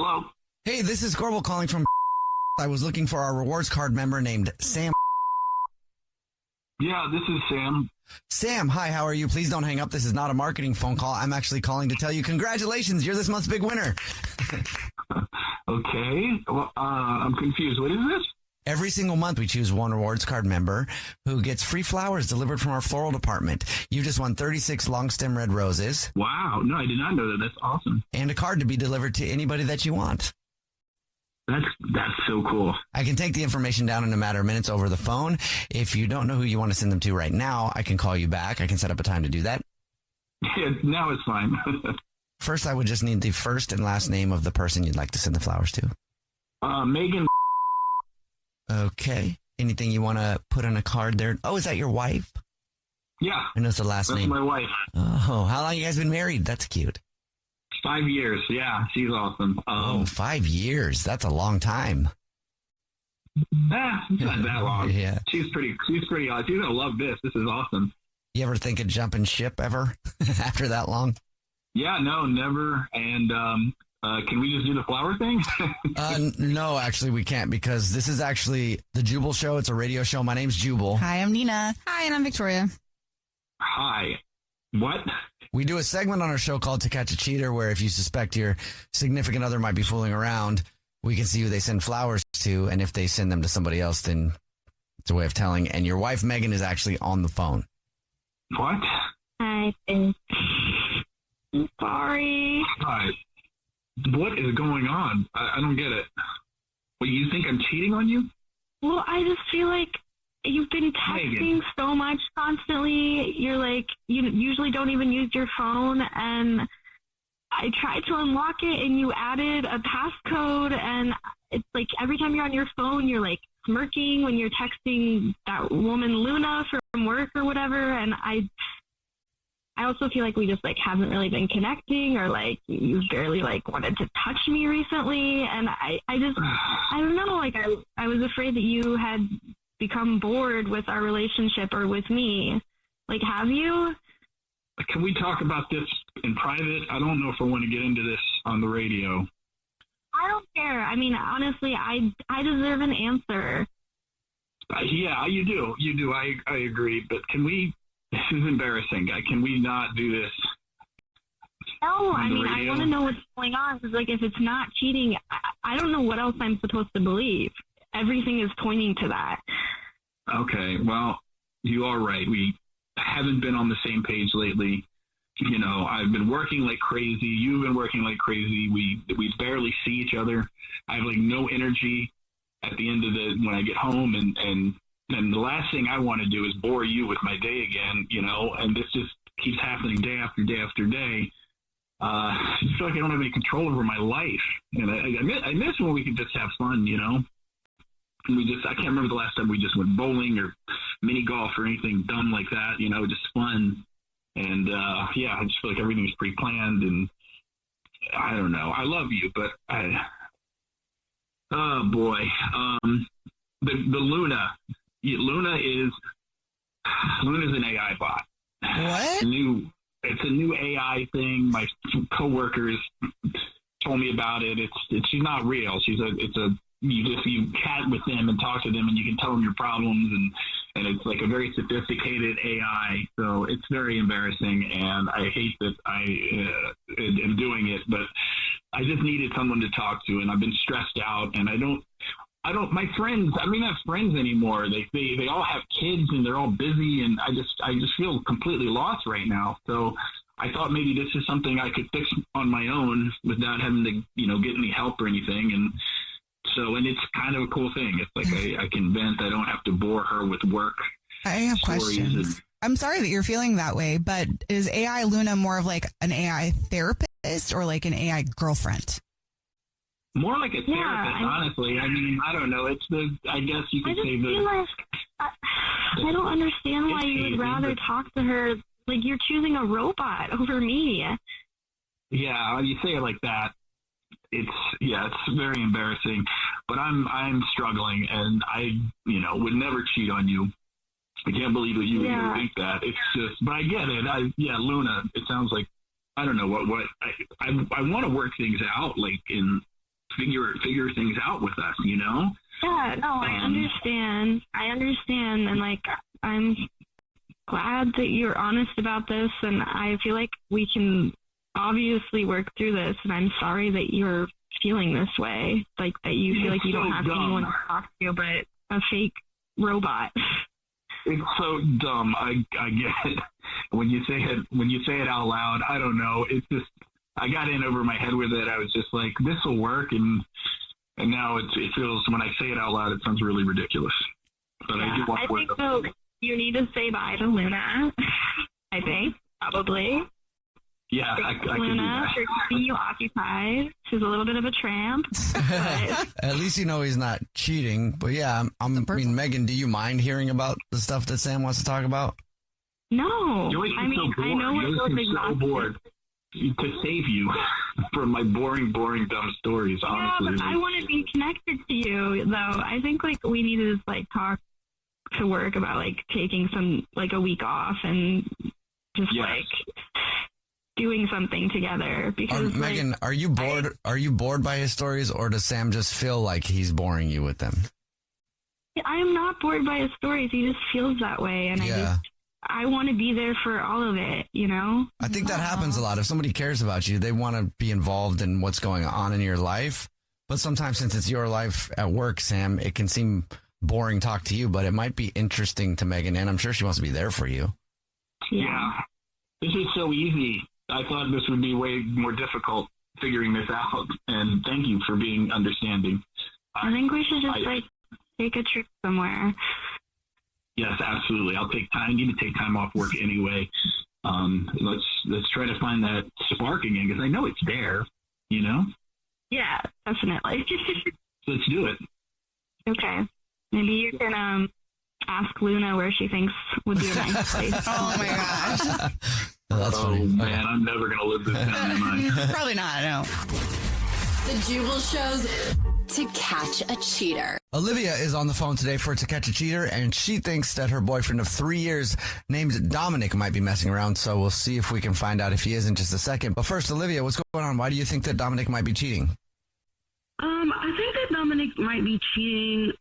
Hello? Hey, this is Corbel calling from I was looking for our rewards card member named Sam. Yeah, this is Sam. Sam, hi, how are you? Please don't hang up. This is not a marketing phone call. I'm actually calling to tell you congratulations. You're this month's big winner. Okay. Well, I'm confused. What is this? Every single month, we choose one rewards card member who gets free flowers delivered from our floral department. You just won 36 long stem red roses. Wow. No, I did not know that. That's awesome. And a card to be delivered to anybody that you want. That's so cool. I can take the information down in a matter of minutes over the phone. If you don't know who you want to send them to right now, I can call you back. I can set up a time to do that. Yeah, now it's fine. First, I would just need the first and last name of the person you'd like to send the flowers to. Megan. Okay. Anything you want to put on a card there? Oh, is that your wife? Yeah. I know it's the last name. That's my wife. Oh, how long you guys been married? That's cute. 5 years. Yeah, she's awesome. 5 years. That's a long time. It's not that long. Yeah. She's pretty awesome. She's gonna love this. This is awesome. You ever think of jumping ship ever after that long? Yeah, no, never. And can we just do the flower thing? No, actually, we can't because this is actually the Jubal Show. It's a radio show. My name's Jubal. Hi, I'm Nina. Hi, and I'm Victoria. Hi. What? We do a segment on our show called To Catch a Cheater, where if you suspect your significant other might be fooling around, we can see who they send flowers to. And if they send them to somebody else, then it's a way of telling. And your wife, Megan, is actually on the phone. What? Hi, I'm sorry. Hi. What is going on? I don't get it. What, you think I'm cheating on you? Well, I just feel like you've been texting Megan. so much constantly. You're like, you usually don't even use your phone. And I tried to unlock it and you added a passcode. And it's like every time you're on your phone, you're like smirking when you're texting that woman Luna from work or whatever. And I also feel like we just like haven't really been connecting, or like you've barely like wanted to touch me recently. And I don't know, like I was afraid that you had become bored with our relationship or with me. Like, have you? Can we talk about this in private? I don't know if I want to get into this on the radio. I don't care. I mean, honestly, I deserve an answer. Yeah, you do. You do. I agree. But can we? This is embarrassing. Can we not do this? No, I mean, I want to know what's going on. Because, like, if it's not cheating, I don't know what else I'm supposed to believe. Everything is pointing to that. Okay, well, you are right. We haven't been on the same page lately. You know, I've been working like crazy. You've been working like crazy. We barely see each other. I have like no energy at the end of when I get home, and the last thing I want to do is bore you with my day again, you know, and this just keeps happening day after day after day. I just feel like I don't have any control over my life. And I miss when we could just have fun, you know. And I can't remember the last time we just went bowling or mini golf or anything dumb like that, you know, just fun. And, yeah, I just feel like everything's pre-planned, and I don't know. I love you, but oh boy. The Luna. Luna's an AI bot. What? It's a new AI thing. My coworkers told me about it. She's not real. You chat with them and talk to them, and you can tell them your problems, and it's like a very sophisticated AI. So it's very embarrassing, and I hate that I am doing it, but I just needed someone to talk to, and I've been stressed out, and I don't, my friends, I don't have friends anymore. They all have kids and they're all busy, and I just feel completely lost right now. So I thought maybe this is something I could fix on my own without having to, you know, get any help or anything. And it's kind of a cool thing. It's like I can vent. I don't have to bore her with work. I have questions. I'm sorry that you're feeling that way, but is AI Luna more of like an AI therapist or like an AI girlfriend? More like a therapist, honestly. I mean, I don't know. I guess you could say feel like I don't understand why you would rather talk to her. Like, you're choosing a robot over me. Yeah, you say it like that. It's very embarrassing. But I'm struggling, and I, you know, would never cheat on you. I can't believe that you would even think that. It's just, but I get it. Luna. It sounds like, I don't know what I want to work things out, like in figure things out with us, you know? Yeah, no, I understand. And like, I'm glad that you're honest about this, and I feel like we can obviously work through this, and I'm sorry that you're feeling this way, like that you feel like you don't have anyone to talk to but a fake robot. It's so dumb. I get it. When you say it out loud, I don't know. It's just, I got in over my head with it. I was just like, this will work. And now it feels, when I say it out loud, it sounds really ridiculous. But yeah, I think so. You need to say bye to Luna. I think, probably. Yeah, I can do that. For keeping you occupied. She's a little bit of a tramp. But... At least you know he's not cheating. But yeah, I mean, Megan, do you mind hearing about the stuff that Sam wants to talk about? No. I mean, I know we're both exhausted. So bored to save you from my boring, dumb stories, honestly. Yeah, but I want to be connected to you, though. I think, like, we need to just, like, talk to work about, like, taking a week off and just, like... doing something together because Megan, are you bored? Are you bored by his stories, or does Sam just feel like he's boring you with them? I am not bored by his stories. He just feels that way, and I want to be there for all of it. You know, I think that happens a lot. If somebody cares about you, they want to be involved in what's going on in your life. But sometimes, since it's your life at work, Sam, it can seem boring talk to you, but it might be interesting to Megan, and I'm sure she wants to be there for you. Yeah, this is so easy. I thought this would be way more difficult figuring this out, and thank you for being understanding. I think we should just take a trip somewhere. Yes, absolutely. I'll take time. I need to take time off work anyway. Let's try to find that spark again, because I know it's there. You know? Yeah, definitely. Let's do it. Okay. Maybe you can ask Luna where she thinks would be a nice place. Oh my gosh. That's funny. Man, I'm never going to live this down, am I? Probably not, no. The Jubal Show's To Catch a Cheater. Olivia is on the phone today for To Catch a Cheater, and she thinks that her boyfriend of 3 years named Dominic might be messing around, so we'll see if we can find out if he is in just a second. But first, Olivia, what's going on? Why do you think that Dominic might be cheating? I think that Dominic might be cheating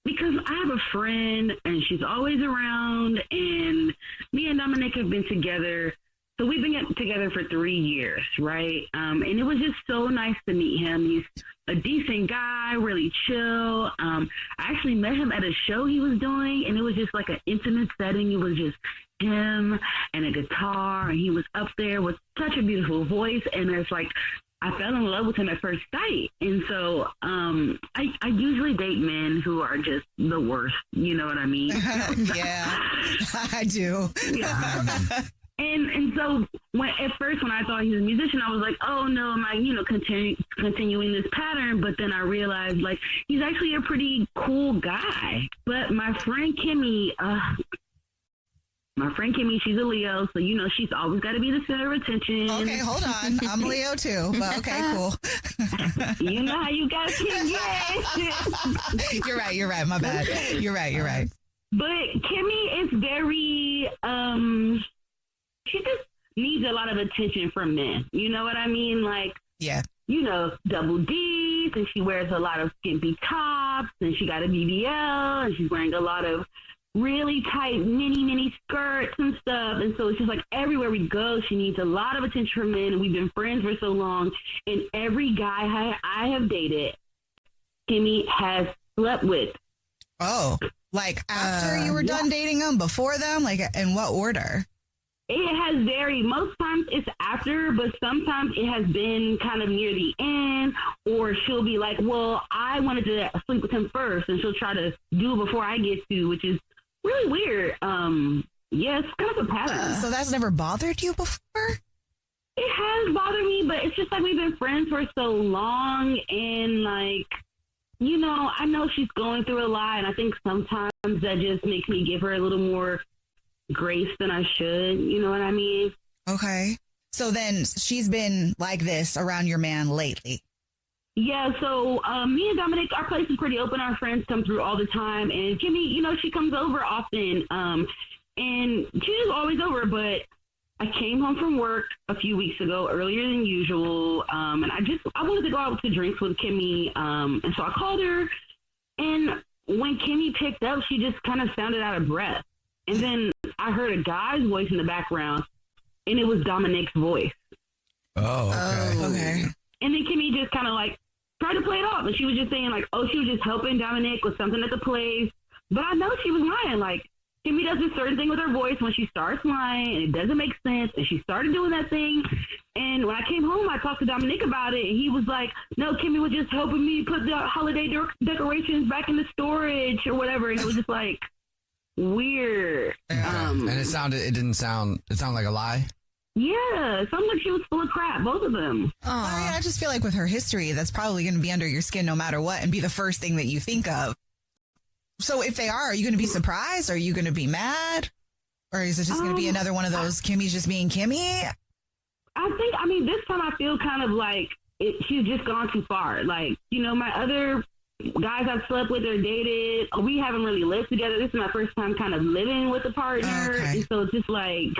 because I have a friend, and she's always around, and me and Dominic have been together. So we've been together for 3 years, right? And it was just so nice to meet him. He's a decent guy, really chill. I actually met him at a show he was doing, and it was just like an intimate setting. It was just him and a guitar, and he was up there with such a beautiful voice, and it's like I fell in love with him at first sight. And so I usually date men who are just the worst. You know what I mean? Yeah, I do. Yeah. And so at first when I thought he was a musician, I was like, oh no, am I, continuing this pattern? But then I realized like he's actually a pretty cool guy. But my friend Kimmy, she's a Leo, so she's always got to be the center of attention. Okay, hold on. I'm a Leo too, but okay, cool. You know how you got to You're right. My bad. You're right. But Kimmy is very, she just needs a lot of attention from men. You know what I mean? Like, yeah. Double D's, and she wears a lot of skimpy tops, and she got a BBL, and she's wearing a lot of really tight mini skirts and stuff. And so it's just like everywhere we go, she needs a lot of attention from men. And we've been friends for so long. And every guy I have dated, Kimmy has slept with. Oh, like after you were done dating them, before them? Like in what order? It has varied. Most times it's after, but sometimes it has been kind of near the end, or she'll be like, well, I wanted to sleep with him first, and she'll try to do it before I get to, which is really weird. Yeah, it's kind of a pattern. So that's never bothered you before? It has bothered me, but it's just like we've been friends for so long, and like, I know she's going through a lot, and I think sometimes that just makes me give her a little more grace than I should. You know what I mean? Okay. So then she's been like this around your man lately. Yeah, so me and Dominic, our place is pretty open. Our friends come through all the time. And Kimmy, she comes over often. And she's always over, but I came home from work a few weeks ago, earlier than usual, and I wanted to go out to drinks with Kimmy, and so I called her, and when Kimmy picked up, she just kind of sounded out of breath. And then I heard a guy's voice in the background, and it was Dominic's voice. Oh, okay. And then Kimmy just kind of like tried to play it off, and she was just saying like, oh, she was just helping Dominic with something at the place. But I know she was lying. Like, Kimmy does this certain thing with her voice when she starts lying, and it doesn't make sense. And she started doing that thing. And when I came home, I talked to Dominic about it, and he was like, no, Kimmy was just helping me put the holiday decorations back in the storage or whatever. And it was just like weird. And it sounded like a lie. Yeah, it sounded like she was full of crap, both of them. I just feel like with her history, that's probably going to be under your skin no matter what and be the first thing that you think of. So if they are you going to be surprised? Are you going to be mad? Or is it just going to be another one of those Kimmy's just being Kimmy? This time I feel kind of like she's just gone too far. Like, my other guys I've slept with or dated, we haven't really lived together. This is my first time kind of living with a partner. Okay. And so it's just like,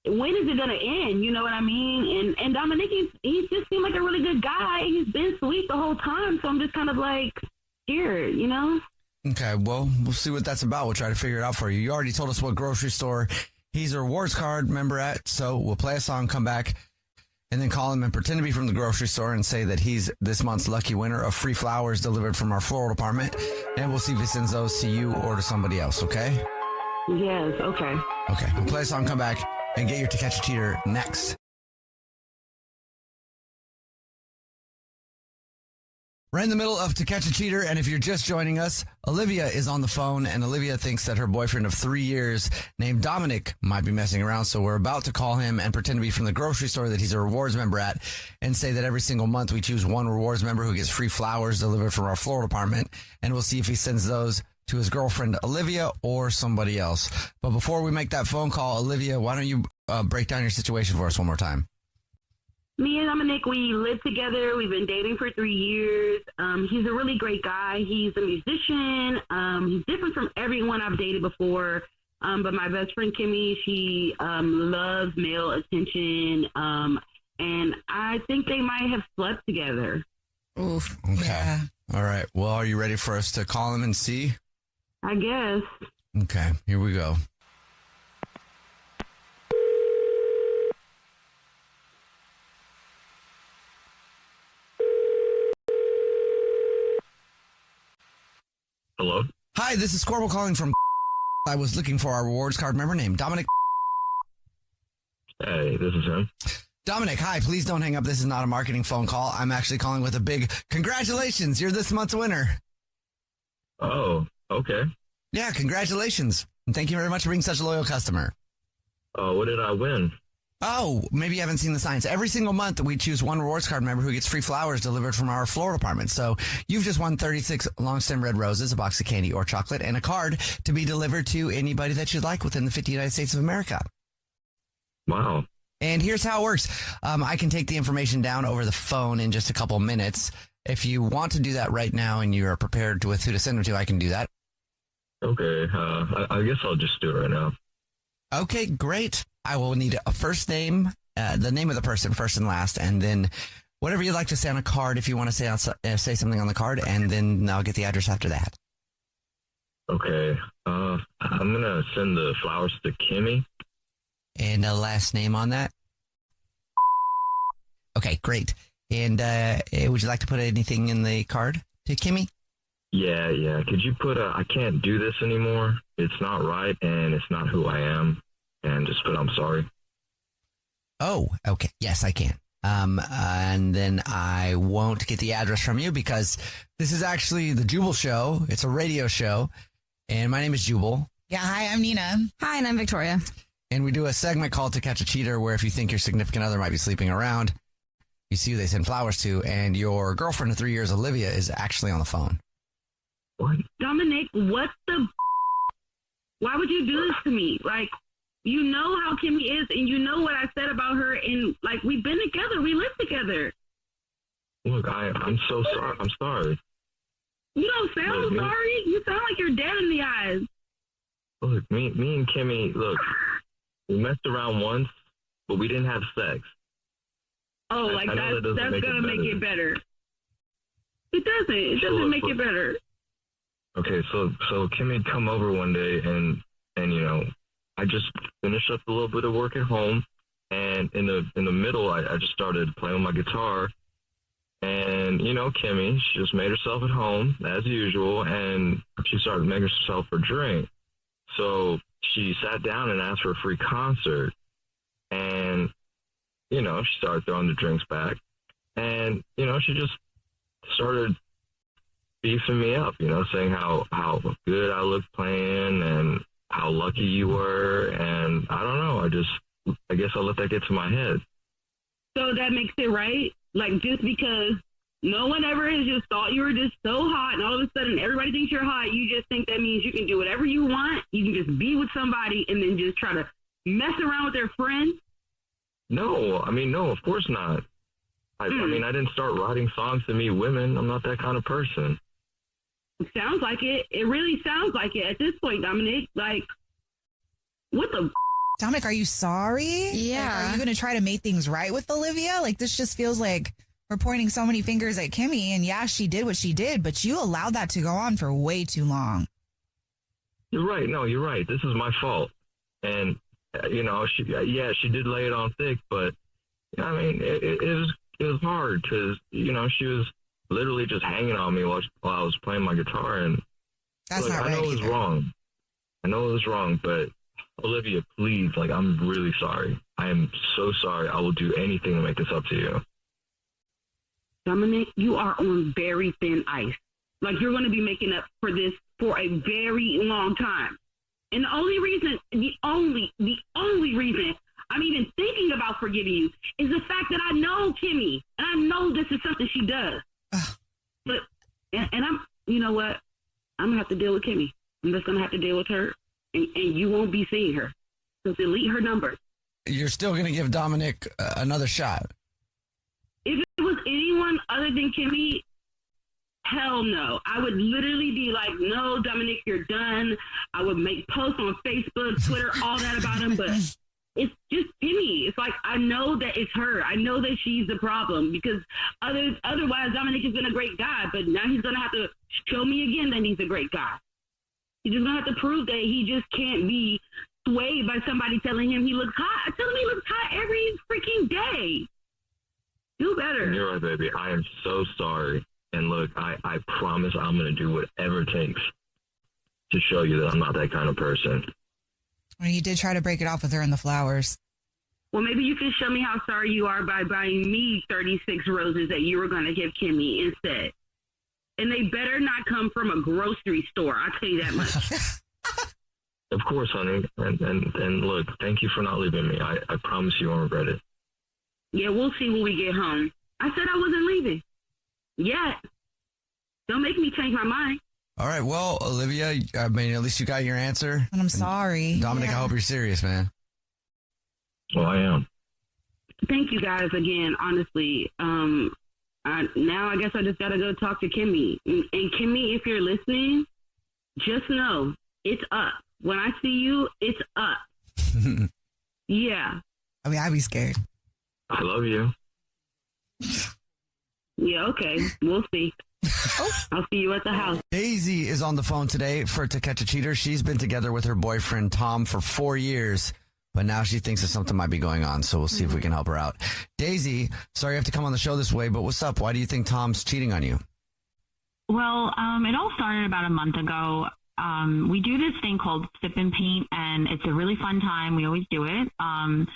when is it going to end? You know what I mean? And Dominic, he just seemed like a really good guy. He's been sweet the whole time. So I'm just kind of like scared, Okay, well, we'll see what that's about. We'll try to figure it out for you. You already told us what grocery store he's a rewards card member at, so we'll play a song, come back, and then call him and pretend to be from the grocery store and say that he's this month's lucky winner of free flowers delivered from our floral department, and we'll see if he sends those to you or to somebody else, okay? Yes, okay. Okay, we'll play a song, come back, and get your To Catch a Cheater next. We're in the middle of To Catch a Cheater, and if you're just joining us, Olivia is on the phone, and Olivia thinks that her boyfriend of 3 years named Dominic might be messing around, so we're about to call him and pretend to be from the grocery store that he's a rewards member at and say that every single month we choose one rewards member who gets free flowers delivered from our floral department, and we'll see if he sends those to his girlfriend, Olivia, or somebody else. But before we make that phone call, Olivia, why don't you break down your situation for us one more time? Me and Dominic, we live together. We've been dating for 3 years. He's a really great guy. He's a musician. He's different from everyone I've dated before. But my best friend, Kimmy, she loves male attention. And I think they might have slept together. Oof. Okay. Yeah. All right. Well, are you ready for us to call him and see? I guess. Okay. Here we go. Hello? Hi, this is Corbel calling from I was looking for our rewards card member named Dominic. Hey, this is him. Dominic, hi, please don't hang up. This is not a marketing phone call. I'm actually calling with a big congratulations. You're this month's winner. Oh, okay. Yeah, congratulations. And thank you very much for being such a loyal customer. What did I win? Oh, maybe you haven't seen the signs. Every single month, we choose one rewards card member who gets free flowers delivered from our floral department. So you've just won 36 long stem red roses, a box of candy or chocolate, and a card to be delivered to anybody that you'd like within the 50 United States of America. Wow. And here's how it works. I can take the information down over the phone in just a couple minutes. If you want to do that right now and you're prepared with who to send them to, I can do that. Okay. I guess I'll just do it right now. Okay, great. I will need a first name, the name of the person, first and last, and then whatever you'd like to say on a card if you want to say something on the card, and then I'll get the address after that. Okay. I'm going to send the flowers to Kimmy. And a last name on that? Okay, great. And would you like to put anything in the card to Kimmy? Yeah. Could you put I can't do this anymore. It's not right, and it's not who I am. And just put I'm sorry. Oh, okay. Yes, I can. And then I won't get the address from you because this is actually the Jubal Show. It's a radio show. And my name is Jubal. Yeah, hi, I'm Nina. Hi, and I'm Victoria. And we do a segment called To Catch a Cheater where if you think your significant other might be sleeping around, you see who they send flowers to, and your girlfriend of 3 years, Olivia, is actually on the phone. What? Dominic, what the? Why would you do this to me? Like, you know how Kimmy is, and you know what I said about her, and, like, we've been together. We live together. Look, I'm so sorry. I'm sorry. You don't sound sorry. You sound like you're dead in the eyes. Look, me and Kimmy, look, we messed around once, but we didn't have sex. Oh, like that's going to make it better. It doesn't. It doesn't make it better. Okay, so Kimmy come over one day and I just finished up a little bit of work at home, and in the middle I just started playing my guitar, and Kimmy, she just made herself at home as usual, and she started making herself a drink. So she sat down and asked for a free concert, and she started throwing the drinks back, and she just started beefing me up, saying how good I looked playing and how lucky you were, and I don't know, I guess I let that get to my head. So that makes it right? Like, just because no one ever has just thought you were just so hot, and all of a sudden everybody thinks you're hot, you just think that means you can do whatever you want, you can just be with somebody and then just try to mess around with their friends? No, of course not. I didn't start writing songs to meet women. I'm not that kind of person. It sounds like it. It really sounds like it at this point, Dominic. Like, what the... Dominic, are you sorry? Yeah. Like, are you going to try to make things right with Olivia? Like, this just feels like we're pointing so many fingers at Kimmy, and yeah, she did what she did, but you allowed that to go on for way too long. You're right. No, you're right. This is my fault. And, she did lay it on thick, but, it was hard because, she was literally just hanging on me while I was playing my guitar. And that's not right. I know it was wrong. I know it was wrong, but Olivia, please, I'm really sorry. I am so sorry. I will do anything to make this up to you. Dominic, you are on very thin ice. Like, you're going to be making up for this for a very long time. And the only reason I'm even thinking about forgiving you is the fact that I know Kimmy, and I know this is something she does. But, and you know what? I'm going to have to deal with Kimmy. I'm just going to have to deal with her, and you won't be seeing her. So delete her number. You're still going to give Dominic another shot? If it was anyone other than Kimmy, hell no. I would literally be like, no, Dominic, you're done. I would make posts on Facebook, Twitter, all that about him, but it's just Kimmy. It's like, I know that it's her. I know that she's the problem, because otherwise Dominic has been a great guy, but now he's going to have to show me again that he's a great guy. He's just going to have to prove that he just can't be swayed by somebody telling him he looks hot. I tell him he looks hot every freaking day. Do better. You're right, baby. I am so sorry. And look, I promise I'm going to do whatever it takes to show you that I'm not that kind of person. Well, you did try to break it off with her in the flowers. Well, maybe you can show me how sorry you are by buying me 36 roses that you were going to give Kimmy instead. And they better not come from a grocery store. I'll tell you that much. Of course, honey. And look, thank you for not leaving me. I promise you won't regret it. Yeah, we'll see when we get home. I said I wasn't leaving. Yet. Don't make me change my mind. All right. Well, Olivia, at least you got your answer. And I'm sorry. Dominic, I hope you're serious, man. Well, I am. Thank you guys again, honestly. Now I guess I just got to go talk to Kimmy. And Kimmy, if you're listening, just know it's up. When I see you, it's up. Yeah. I'd be scared. I love you. Yeah, okay. We'll see. I'll see you at the house. Daisy is on the phone today To Catch a Cheater. She's been together with her boyfriend, Tom, for 4 years, but now she thinks that something might be going on, so we'll see if we can help her out. Daisy, sorry you have to come on the show this way, but what's up? Why do you think Tom's cheating on you? Well, it all started about a month ago. We do this thing called sip and paint, and it's a really fun time. We always do it. Tom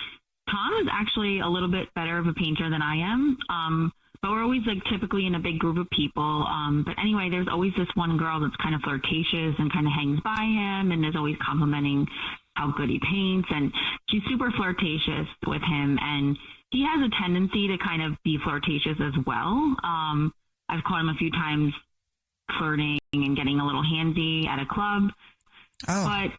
is actually a little bit better of a painter than I am. But we're always typically in a big group of people. But anyway, there's always this one girl that's kind of flirtatious and kind of hangs by him and is always complimenting how good he paints. And she's super flirtatious with him. And he has a tendency to kind of be flirtatious as well. I've caught him a few times flirting and getting a little handsy at a club. Oh. But,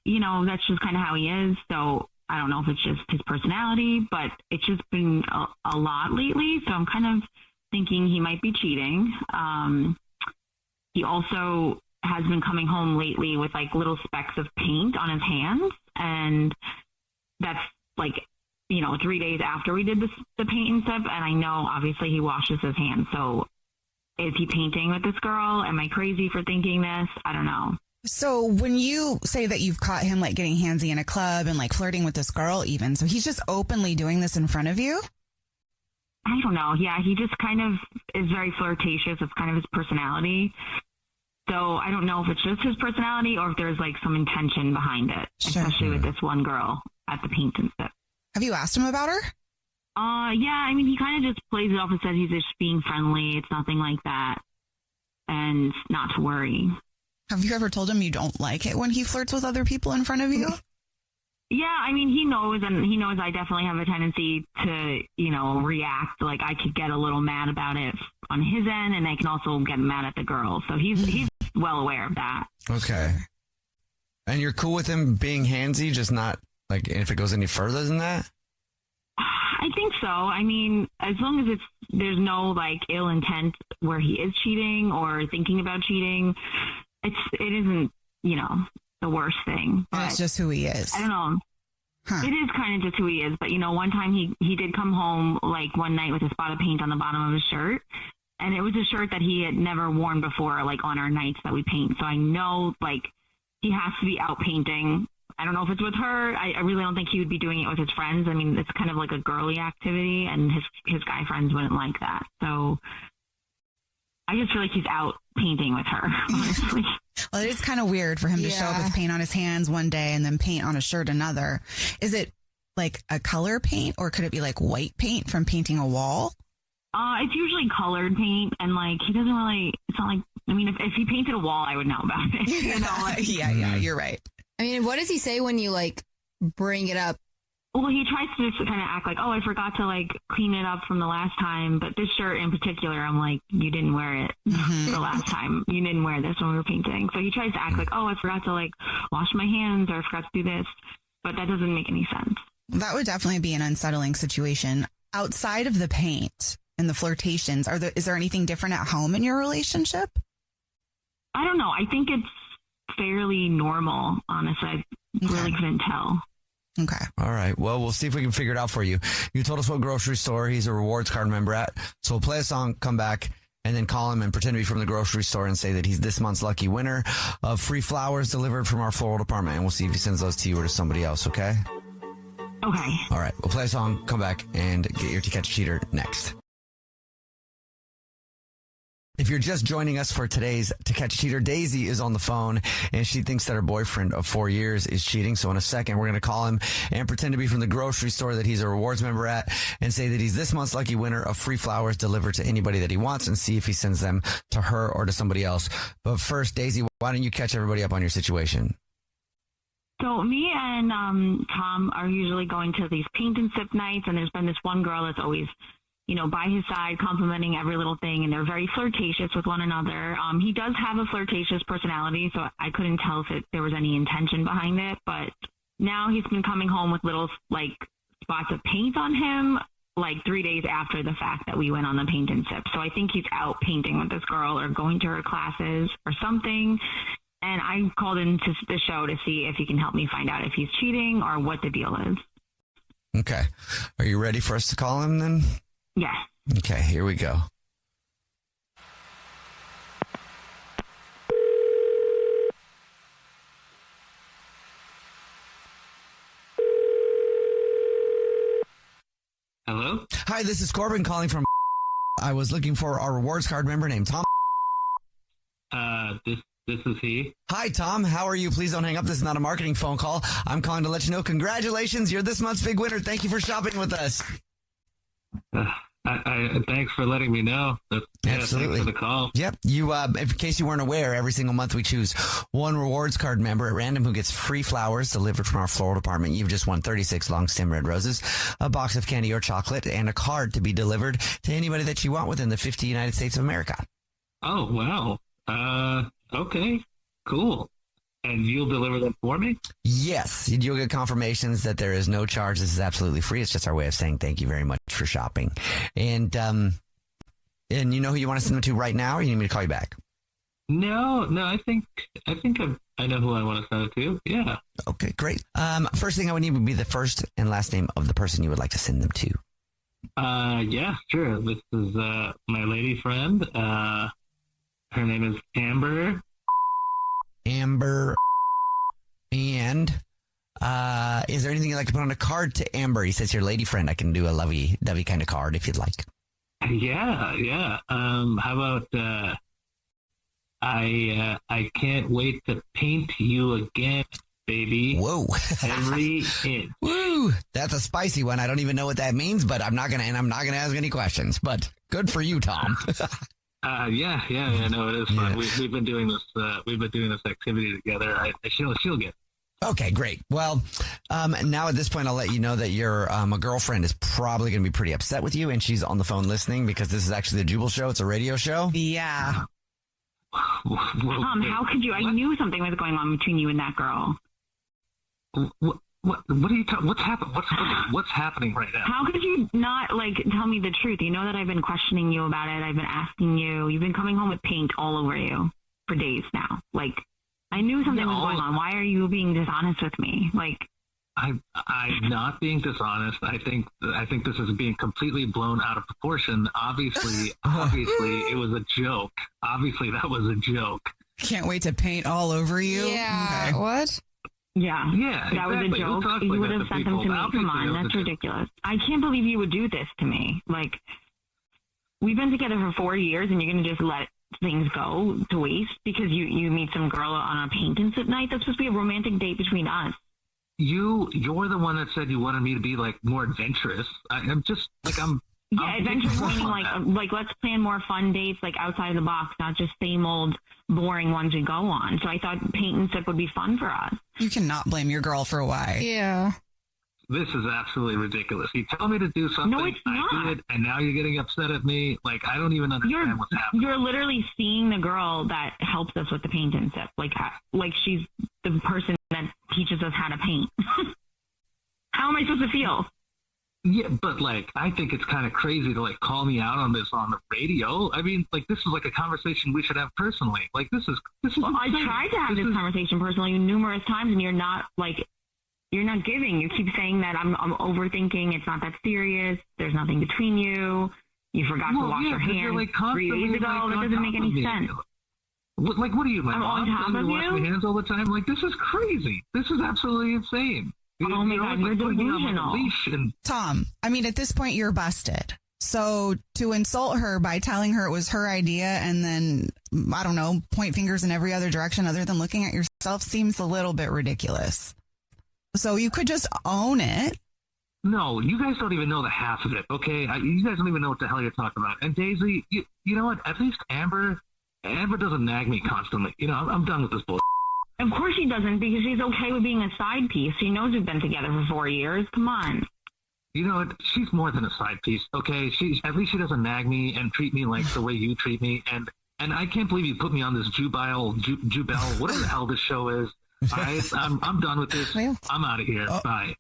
that's just kind of how he is. So I don't know if it's just his personality, but it's just been a lot lately. So I'm kind of thinking he might be cheating. He also has been coming home lately with little specks of paint on his hands, and that's 3 days after we did the paint and sip, and I know obviously he washes his hands. So is he painting with this girl? Am I crazy for thinking this? I don't know. So when you say that you've caught him like getting handsy in a club and like flirting with this girl even, so he's just openly doing this in front of you? I don't know. Yeah, he just kind of is very flirtatious. It's kind of his personality. So I don't know if it's just his personality or if there's like some intention behind it, especially with this one girl at the paint and sip. Have you asked him about her? Yeah, I mean, he kind of just plays it off and says he's just being friendly. It's nothing like that. And not to worry. Have you ever told him you don't like it when he flirts with other people in front of you? Yeah, I mean, he knows I definitely have a tendency to, react. Like I could get a little mad about it on his end, and I can also get mad at the girl. So he's well aware of that. Okay. And you're cool with him being handsy, just not like if it goes any further than that? I think so. I mean, as long as there's no like ill intent where he is cheating or thinking about cheating, it isn't, the worst thing. But it's just who he is. I don't know. Huh. It is kind of just who he is. But, one time he did come home like one night with a spot of paint on the bottom of his shirt. And it was a shirt that he had never worn before, like on our nights that we paint. So I know like he has to be out painting. I don't know if it's with her. I really don't think he would be doing it with his friends. I mean, it's kind of like a girly activity, and his guy friends wouldn't like that. So I just feel like he's out painting with her, honestly. Well, it is kind of weird for him to show up with paint on his hands one day and then paint on a shirt another. Is it like a color paint, or could it be like white paint from painting a wall? It's usually colored paint, and like he doesn't really. It's not like, I mean, if he painted a wall, I would know about it. Yeah, you're right. I mean, what does he say when you like bring it up? Well, he tries to just kind of act like, oh, I forgot to like clean it up from the last time. But this shirt in particular, I'm like, you didn't wear it the last time. You didn't wear this when we were painting. So he tries to act like, oh, I forgot to like wash my hands, or I forgot to do this. But that doesn't make any sense. That would definitely be an unsettling situation. Outside of the paint and the flirtations, is there anything different at home in your relationship? I don't know. I think it's fairly normal, honestly. I really couldn't tell. Okay. All right. Well, we'll see if we can figure it out for you. You told us what grocery store he's a rewards card member at. So we'll play a song, come back, and then call him and pretend to be from the grocery store and say that he's this month's lucky winner of free flowers delivered from our floral department. And we'll see if he sends those to you or to somebody else, okay? Okay. All right. We'll play a song, come back, and get your To Catch a Cheater next. If you're just joining us for today's To Catch a Cheater, Daisy is on the phone, and she thinks that her boyfriend of 4 years is cheating. So in a second, we're going to call him and pretend to be from the grocery store that he's a rewards member at, and say that he's this month's lucky winner of free flowers delivered to anybody that he wants, and see if he sends them to her or to somebody else. But first, Daisy, why don't you catch everybody up on your situation? So me and Tom are usually going to these paint and sip nights, and there's been this one girl that's always by his side, complimenting every little thing, and they're very flirtatious with one another. He does have a flirtatious personality, so I couldn't tell if there was any intention behind it, but now he's been coming home with little, like, spots of paint on him, like 3 days after the fact that we went on the paint and sip. So I think he's out painting with this girl or going to her classes or something, and I called into the show to see if he can help me find out if he's cheating or what the deal is. Okay. Are you ready for us to call him then? Yes. Okay, here we go. Hello? Hi, this is Corbin calling from... I was looking for our rewards card member named Tom. This is he. Hi, Tom. How are you? Please don't hang up. This is not a marketing phone call. I'm calling to let you know, congratulations. You're this month's big winner. Thank you for shopping with us. Thanks for letting me know. Absolutely. Thanks for the call. Yep. You, in case you weren't aware, every single month we choose one rewards card member at random who gets free flowers delivered from our floral department. You've just won 36 long stem red roses, a box of candy or chocolate, and a card to be delivered to anybody that you want within the 50 United States of America. Oh, wow. Okay, cool. And you'll deliver them for me? Yes. You'll get confirmations that there is no charge. This is absolutely free. It's just our way of saying thank you very much for shopping. And you know who you want to send them to right now, or you need me to call you back? No, I think I've I know who I want to send it to. Yeah. Okay, great. First thing I would need would be the first and last name of the person you would like to send them to. Yeah, sure. This is my lady friend. Her name is Amber. Amber. And is there anything you'd like to put on a card to Amber? He says your lady friend. I can do a lovey-dovey kind of card if you'd like. Yeah. How about I can't wait to paint you again, baby. Whoa. Every inch. Woo. That's a spicy one. I don't even know what that means, but I'm not gonna ask any questions. But good for you, Tom. Yeah. No, it is fun. Yeah. We've been doing this. We've been doing this activity together. She'll get. Okay, great. Well, now at this point, I'll let you know that your girlfriend is probably going to be pretty upset with you, and she's on the phone listening because this is actually the Jubal Show. It's a radio show. Yeah. Tom, how could you? I knew something was going on between you and that girl. What are you talking? What's happening? What's happening right now? How could you not tell me the truth? You know that I've been questioning you about it. I've been asking you. You've been coming home with paint all over you for days now. I knew something was going on. Why are you being dishonest with me? I'm not being dishonest. I think this is being completely blown out of proportion. Obviously, it was a joke. Obviously, that was a joke. Can't wait to paint all over you. Yeah. Okay. What? Yeah. Yeah. That was a joke. You would have sent them to me. Come on, that's ridiculous. I can't believe you would do this to me. We've been together for 4 years, and you're going to just let things go to waste because you meet some girl on a paint at night. That's supposed to be a romantic date between us. You're the one that said you wanted me to be more adventurous. I'm just adventurous meaning let's plan more fun dates outside of the box, not just same old boring ones we go on. So I thought paint and sip would be fun for us. You cannot blame your girl for why. Yeah. This is absolutely ridiculous. You tell me to do something, no, it's not. I do it, and now you're getting upset at me. I don't even understand what's happening. You're literally seeing the girl that helps us with the paint and sip. She's the person that teaches us how to paint. How am I supposed to feel? Yeah, but I think it's kind of crazy to call me out on this on the radio. I mean, this is a conversation we should have personally. This is. Well, I tried to have this conversation personally numerous times, and you're not giving. You keep saying that I'm overthinking. It's not that serious. There's nothing between you. You forgot to wash your hands 3 days ago. That doesn't make any sense. What are you, my I'm mom? on top of you? Wash my hands all the time. This is crazy. This is absolutely insane. Oh my God, you're delusional. Tom, I mean, at this point, you're busted. So to insult her by telling her it was her idea and then, I don't know, point fingers in every other direction other than looking at yourself seems a little bit ridiculous. So you could just own it. No, you guys don't even know the half of it, okay? You guys don't even know what the hell you're talking about. And Daisy, you know what? At least Amber doesn't nag me constantly. I'm done with this bullshit. Of course she doesn't, because she's okay with being a side piece. She knows we've been together for 4 years. Come on. You know what? She's more than a side piece, okay? At least she doesn't nag me and treat me like the way you treat me. And I can't believe you put me on this Jubal, whatever the hell this show is. I'm done with this. I'm out of here. Bye.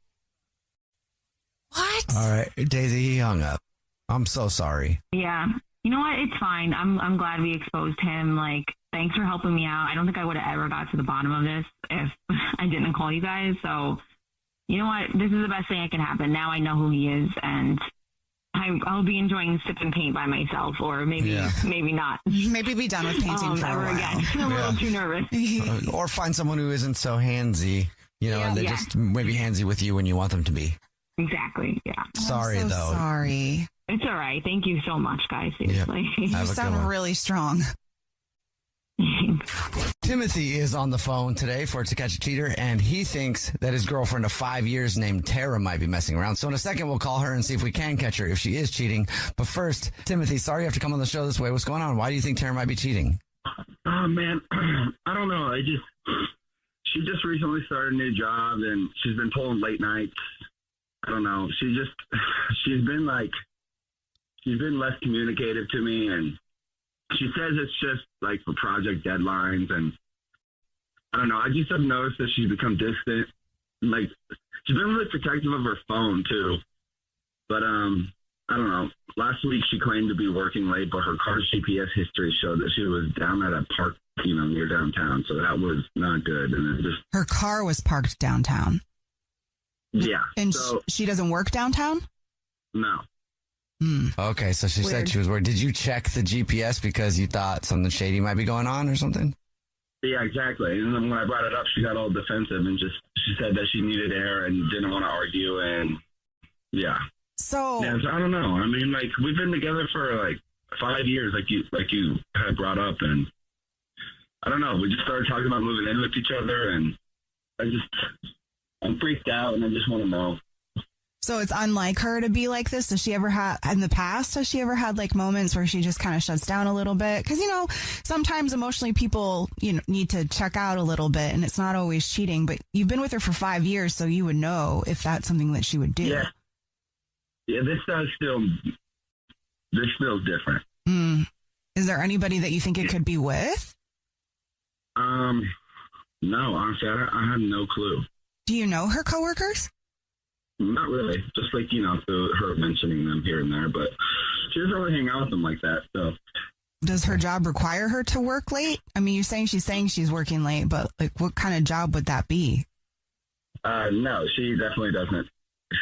What? All right, Daisy, he hung up. I'm so sorry. Yeah. You know what? It's fine. I'm glad we exposed him. Thanks for helping me out. I don't think I would have ever got to the bottom of this if I didn't call you guys. So, you know what? This is the best thing that can happen. Now I know who he is, and I'll be enjoying sip and paint by myself, or maybe not. Maybe be done with painting for a while. Again. I'm a little too nervous. Or find someone who isn't so handsy, and they're just maybe handsy with you when you want them to be. Exactly, yeah. Sorry, I'm so though. Sorry. It's all right. Thank you so much, guys. Seriously. Yep. You sound really strong. Timothy is on the phone today for To Catch a Cheater, and he thinks that his girlfriend of 5 years named Tara might be messing around. So in a second, we'll call her and see if we can catch her if she is cheating. But first, Timothy, sorry you have to come on the show this way. What's going on? Why do you think Tara might be cheating? Oh, man. I don't know. She just recently started a new job, and she's been pulling late nights. I don't know. She's been less communicative to me, and she says it's just for project deadlines, and I don't know. I just have noticed that she's become distant. She's been really protective of her phone too. But I don't know. Last week she claimed to be working late, but her car's GPS history showed that she was down at a park near downtown. So that was not good. And then Her car was parked downtown. yeah. And So, she doesn't work downtown? no. Okay, so she said Weird. she was worried. Did you check the GPS because you thought something shady might be going on or something? Yeah, exactly. And then when I brought it up, she got all defensive and she said that she needed air and didn't want to argue. And yeah. So, Yeah, so I don't know. I mean, like, we've been together for like 5 years, like you had brought up, and I don't know. We just started talking about moving in with each other, and I'm freaked out, and I just want to know. so it's unlike her to be like this. Does she ever have, in the past, has she ever had like moments where she just kind of shuts down a little bit? Because, sometimes emotionally people, need to check out a little bit, and it's not always cheating, but you've been with her for 5 years, so you would know if that's something that she would do. Yeah. Yeah, this feels different. Is there anybody that you think it could be with? No, honestly, I have no clue. Do you know her coworkers? Not really. Just like, through her mentioning them here and there, but she doesn't really hang out with them like that, so. Does her job require her to work late? I mean, you're saying she's working late, but like, what kind of job would that be? No, she definitely doesn't.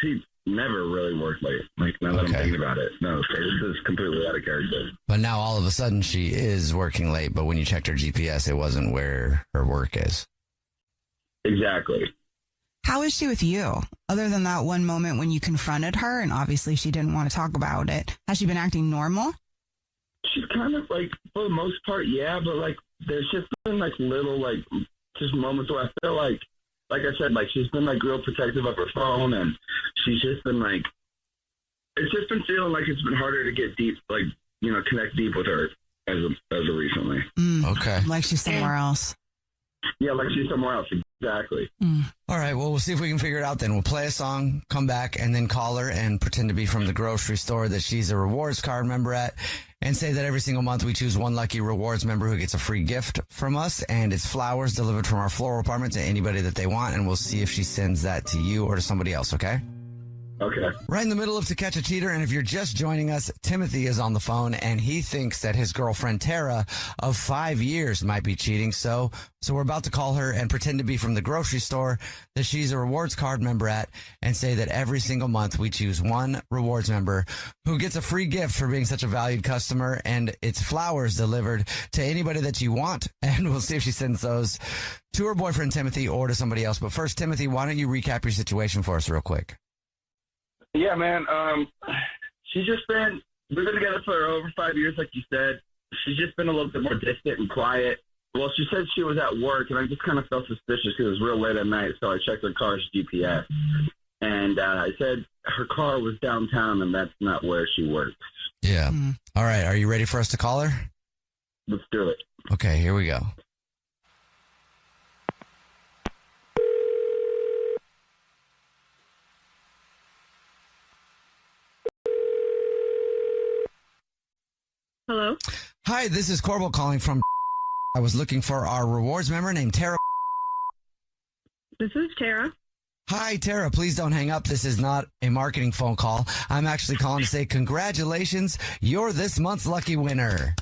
She never really worked late. Like, now that I'm thinking about it. No, so this is completely out of character. But now all of a sudden she is working late, but when you checked her GPS, it wasn't where her work is. Exactly. How is she with you? Other than that one moment when you confronted her and obviously she didn't want to talk about it, has she been acting normal? She's kind of like, for the most part, yeah, but like, there's just been like little, like, just moments where I feel like I said, like, she's been like real protective of her phone, and she's just been like, it's just been feeling like it's been harder to get deep, like, connect deep with her as of recently. Okay. Like she's somewhere else. Yeah, like she's somewhere else. Exactly. All right, well, we'll see if we can figure it out then. We'll play a song, come back, and then call her and pretend to be from the grocery store that she's a rewards card member at, and say that every single month we choose one lucky rewards member who gets a free gift from us, and it's flowers delivered from our floral apartment to anybody that they want, and we'll see if she sends that to you or to somebody else, okay? Okay. Right in the middle of To Catch a Cheater, and if you're just joining us, Timothy is on the phone, and he thinks that his girlfriend Tara of 5 years might be cheating. So we're about to call her and pretend to be from the grocery store that she's a rewards card member at, and say that every single month we choose one rewards member who gets a free gift for being such a valued customer, and it's flowers delivered to anybody that you want, and we'll see if she sends those to her boyfriend Timothy or to somebody else. But first, Timothy, why don't you recap your situation for us real quick? Yeah, man. We've been together for over 5 years, like you said. She's just been a little bit more distant and quiet. Well, she said she was at work, and I just kind of felt suspicious because it was real late at night, so I checked her car's GPS. And I said her car was downtown, and that's not where she works. Yeah. All right. Are you ready for us to call her? Let's do it. Okay, here we go. Hello? Hi, this is Corbel calling from. I was looking for our rewards member named Tara. This is Tara. Hi, Tara. Please don't hang up. This is not a marketing phone call. I'm actually calling to say congratulations. You're this month's lucky winner.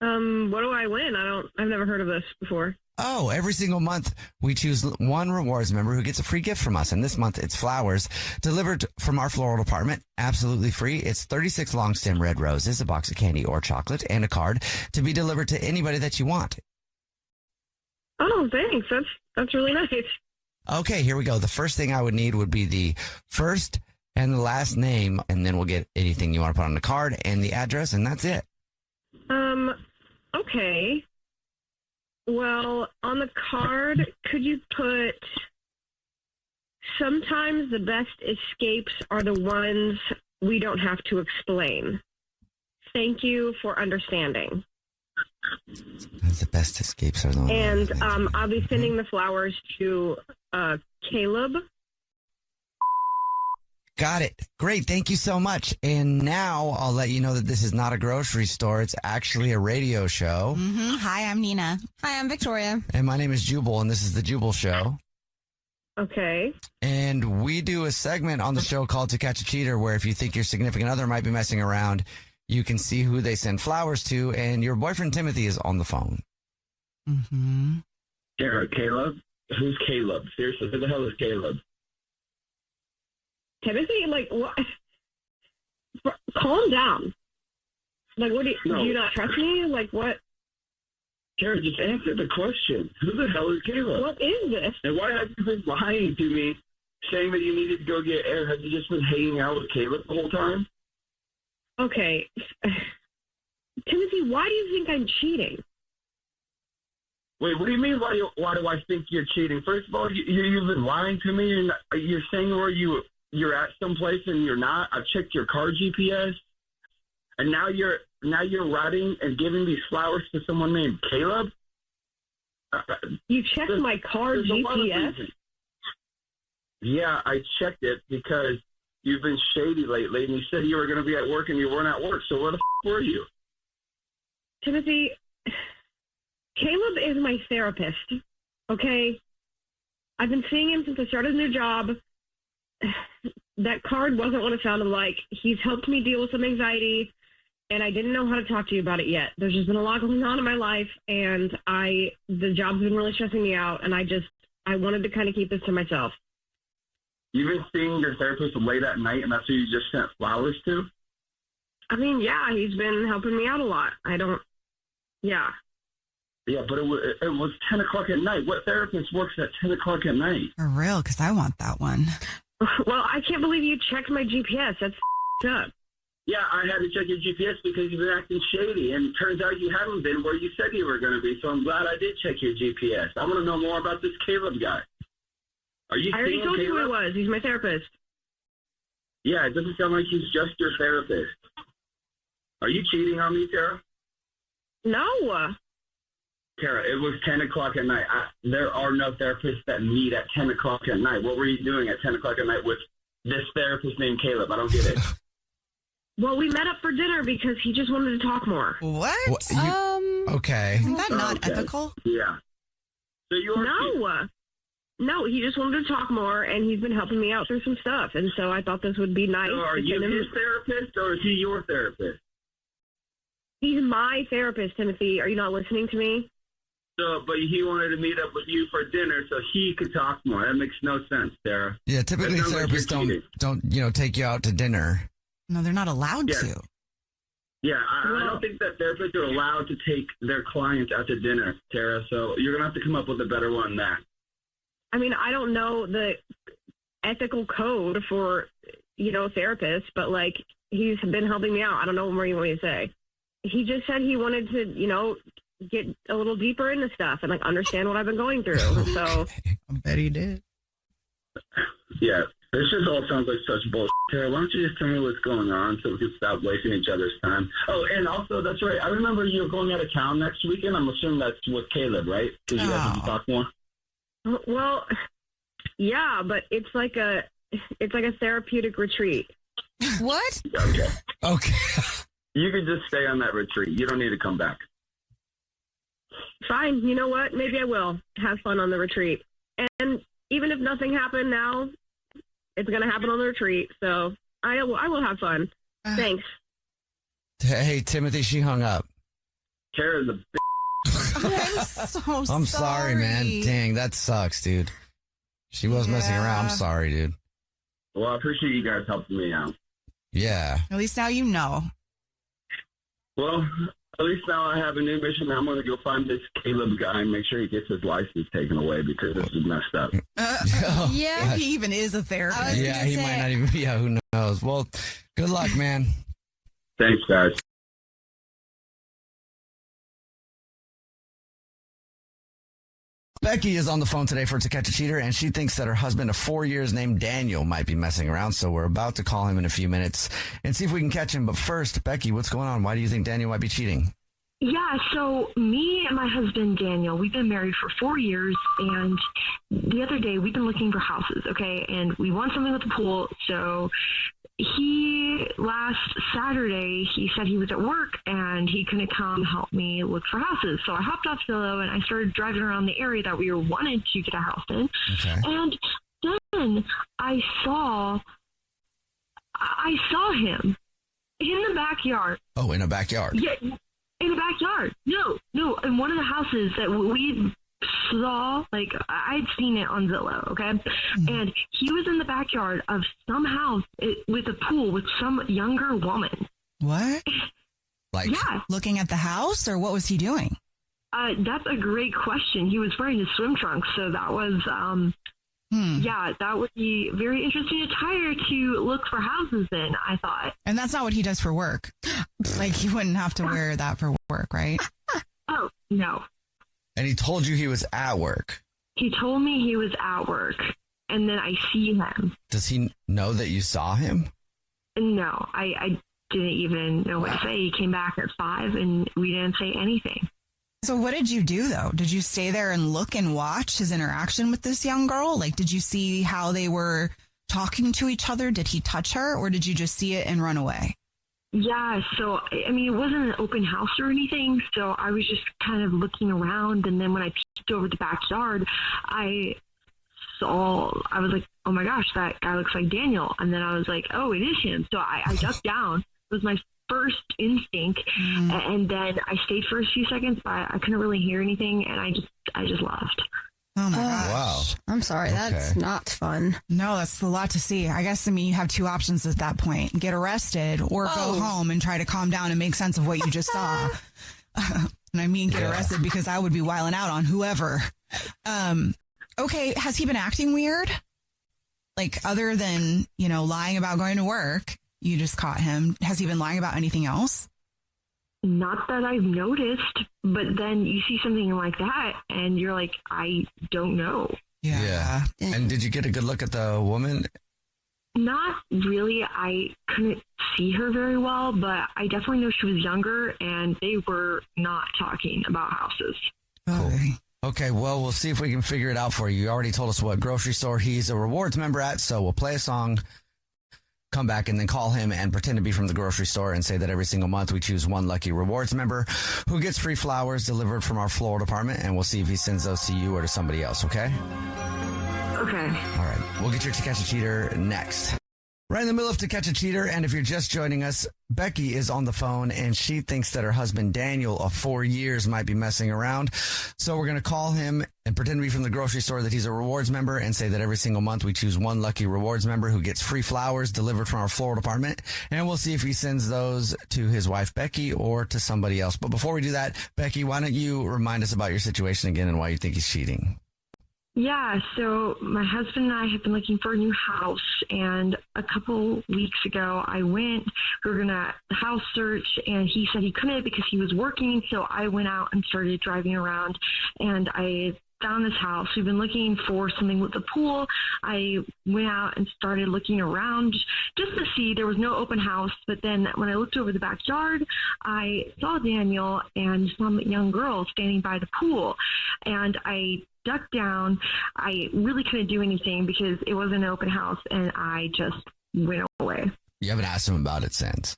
What do I win? I've never heard of this before. Oh, every single month we choose one rewards member who gets a free gift from us. And this month it's flowers delivered from our floral department. Absolutely free. It's 36 long stem red roses, a box of candy or chocolate, and a card to be delivered to anybody that you want. Oh, thanks. That's really nice. Okay, here we go. The first thing I would need would be the first and the last name, and then we'll get anything you want to put on the card and the address, and that's it. Okay. Well, on the card, could you put, sometimes the best escapes are the ones we don't have to explain. Thank you for understanding. The best escapes are the ones. And I'll be sending the flowers to Caleb. Got it. Great. Thank you so much. And now I'll let you know that this is not a grocery store. It's actually a radio show. Mm-hmm. Hi, I'm Nina. Hi, I'm Victoria. And my name is Jubal, and this is the Jubal Show. Okay. And we do a segment on the show called To Catch a Cheater, where if you think your significant other might be messing around, you can see who they send flowers to, and your boyfriend Timothy is on the phone. Mm-hmm. Caleb? Who's Caleb? Seriously, who the hell is Caleb? Timothee, like, what? Calm down. Like, what do you not trust me? Like, what? Kara, just answer the question. Who the hell is Caleb? What is this? And why have you been lying to me, saying that you needed to go get air? Have you just been hanging out with Caleb the whole time? Okay. Timothy, why do you think I'm cheating? Wait, what do you mean? Why do I think you're cheating? First of all, you've been lying to me. You're saying where you're at someplace and you're not. I've checked your car GPS, and now you're riding and giving these flowers to someone named Caleb. You checked my car GPS? Yeah, I checked it because you've been shady lately, and you said you were going to be at work and you weren't at work. So where the were you? Timothy, Caleb is my therapist, okay? I've been seeing him since I started a new job. That card wasn't what it sounded like. He's helped me deal with some anxiety, and I didn't know how to talk to you about it yet. There's just been a lot going on in my life, and the job's been really stressing me out, and I wanted to kind of keep this to myself. You've been seeing your therapist late at night, and that's who you just sent flowers to? I mean, yeah, he's been helping me out a lot. Yeah. Yeah, but it was 10 o'clock at night. What therapist works at 10 o'clock at night? For real, because I want that one. Well, I can't believe you checked my GPS. That's up. Yeah, I had to check your GPS because you've been acting shady, and it turns out you haven't been where you said you were going to be, so I'm glad I did check your GPS. I want to know more about this Caleb guy. Are you I already told Caleb? you who he was. He's my therapist. Yeah, it doesn't sound like he's just your therapist. Are you cheating on me, Tara? No. Tara, it was 10 o'clock at night. There are no therapists that meet at 10 o'clock at night. What were you doing at 10 o'clock at night with this therapist named Caleb? I don't get it. Well, we met up for dinner because he just wanted to talk more. What? Okay. Isn't that not ethical? Yeah. So No, he just wanted to talk more, and he's been helping me out through some stuff, and so I thought this would be nice. So are you his therapist, or is he your therapist? He's my therapist, Timothy. Are you not listening to me? So, but he wanted to meet up with you for dinner so he could talk more. That makes no sense, Sarah. Yeah, typically therapists don't take you out to dinner. No, they're not allowed to. Yeah, I don't think that therapists are allowed to take their clients out to dinner, Tara. So you're going to have to come up with a better one than that. I mean, I don't know the ethical code for, therapists, but, he's been helping me out. I don't know what more you want me to say. He just said he wanted to, get a little deeper into stuff and, understand what I've been going through. So I bet he did. Yeah, this just all sounds like such bullshit. Tara, why don't you just tell me what's going on so we can stop wasting each other's time? Oh, and also, that's right. I remember you're going out of town next weekend. I'm assuming that's with Caleb, right? Because you guys can talk more. Well, yeah, but it's like a therapeutic retreat. What? Okay. You could just stay on that retreat. You don't need to come back. Fine. You know what? Maybe I will have fun on the retreat. And even if nothing happened now, it's going to happen on the retreat. So I will have fun. Thanks. Hey, Timothy, she hung up. Tara's a I'm sorry, man. Dang, that sucks, dude. She was messing around. I'm sorry, dude. Well, I appreciate you guys helping me out. Yeah. At least now you know. Well, at least now I have a new mission. I'm going to go find this Caleb guy and make sure he gets his license taken away because this is messed up. If he even is a therapist. Yeah, he might not even. Yeah, who knows? Well, good luck, man. Thanks, guys. Becky is on the phone today for To Catch a Cheater, and she thinks that her husband of 4 years named Daniel might be messing around, so we're about to call him in a few minutes and see if we can catch him. But first, Becky, what's going on? Why do you think Daniel might be cheating? Yeah, so me and my husband, Daniel, we've been married for 4 years, and the other day we've been looking for houses, okay, and we want something with a pool, so last Saturday, he said he was at work and he couldn't come help me look for houses. So I hopped off Zillow and I started driving around the area that we wanted to get a house in. Okay. And then I saw him in the backyard. Oh, in a backyard. Yeah, in the backyard. No, No, in one of the houses that we saw, like, I'd seen it on Zillow, okay? And he was in the backyard of some house with a pool with some younger woman. What? Like, yeah. Looking at the house, or what was he doing? That's a great question. He was wearing his swim trunks, so that was, yeah, that would be very interesting attire to look for houses in, I thought. And that's not what he does for work. Like, he wouldn't have to wear that for work, right? Oh, no. And he told you he was at work. He told me he was at work, and then I see him. Does he know that you saw him? No, I didn't even know what to say. He came back at 5, and we didn't say anything. So what did you do, though? Did you stay there and look and watch his interaction with this young girl? Like, did you see how they were talking to each other? Did he touch her, or did you just see it and run away? Yeah, so, I mean, it wasn't an open house or anything, so I was just kind of looking around, and then when I peeked over the backyard, I was like, oh my gosh, that guy looks like Daniel, and then I was like, oh, it is him, so I ducked down. It was my first instinct, and then I stayed for a few seconds, but I couldn't really hear anything, and I just left. Oh my gosh. Wow. I'm sorry. That's not fun. No, that's a lot to see. I guess, you have two options at that point. Get arrested or go home and try to calm down and make sense of what you just saw. And I mean, get arrested, because I would be wilding out on whoever. Okay. Has he been acting weird? Like, other than, lying about going to work, you just caught him. Has he been lying about anything else? Not that I've noticed, but then you see something like that and you're like, I don't know. Yeah. And did you get a good look at the woman? Not really. I couldn't see her very well, but I definitely know she was younger, and they were not talking about houses. Cool. Okay, well, we'll see if we can figure it out for you. You already told us what grocery store he's a rewards member at, so we'll play a song, come back, and then call him and pretend to be from the grocery store and say that every single month we choose one lucky rewards member who gets free flowers delivered from our floral department, and we'll see if he sends those to you or to somebody else, okay? Okay. All right. We'll get your To Catch a Cheater next. Right in the middle of To Catch a Cheater, and if you're just joining us, Becky is on the phone, and she thinks that her husband Daniel of 4 years might be messing around. So we're going to call him and pretend to be from the grocery store that he's a rewards member, and say that every single month we choose one lucky rewards member who gets free flowers delivered from our floral department. And we'll see if he sends those to his wife Becky or to somebody else. But before we do that, Becky, why don't you remind us about your situation again and why you think he's cheating? Yeah, so my husband and I have been looking for a new house, and a couple weeks ago we were going to house search, and he said he couldn't because he was working, so I went out and started driving around, and I found this house. We've been looking for something with a pool. I went out and started looking around just to see. There was no open house, but then when I looked over the backyard, I saw Daniel and some young girl standing by the pool, and I ducked down. I really couldn't do anything because it wasn't an open house, and I just went away. You haven't asked him about it since?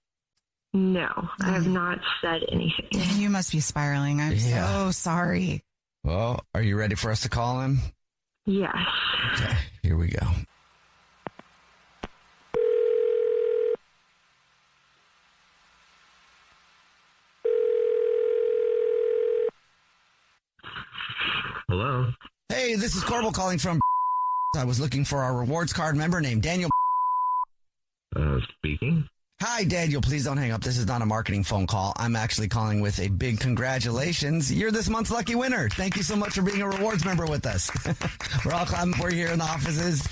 No, I have not said anything. You must be spiraling. I'm so sorry. Well, are you ready for us to call him? Yes. Okay, here we go. Hello? Hey, this is Corbel calling from I was looking for our rewards card member named Daniel. Speaking. Hi, Daniel. Please don't hang up. This is not a marketing phone call. I'm actually calling with a big congratulations. You're this month's lucky winner. Thank you so much for being a rewards member with us. We're all clapping for you here in the offices.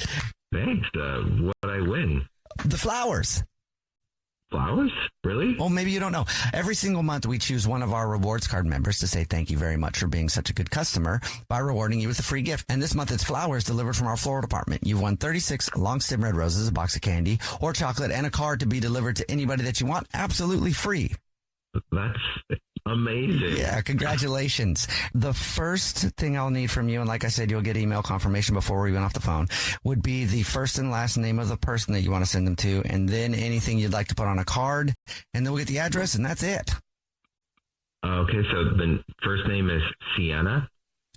Thanks. What I win? The flowers. Flowers? Really? Well, maybe you don't know. Every single month, we choose one of our rewards card members to say thank you very much for being such a good customer by rewarding you with a free gift. And this month, it's flowers delivered from our floral department. You've won 36 long stem red roses, a box of candy, or chocolate, and a card to be delivered to anybody that you want, absolutely free. That's amazing. Yeah, congratulations. The first thing I'll need from you, and like I said, you'll get email confirmation before we went off the phone, would be the first and last name of the person that you want to send them to, and then anything you'd like to put on a card, and then we'll get the address, and that's it. Okay, so the first name is Sienna.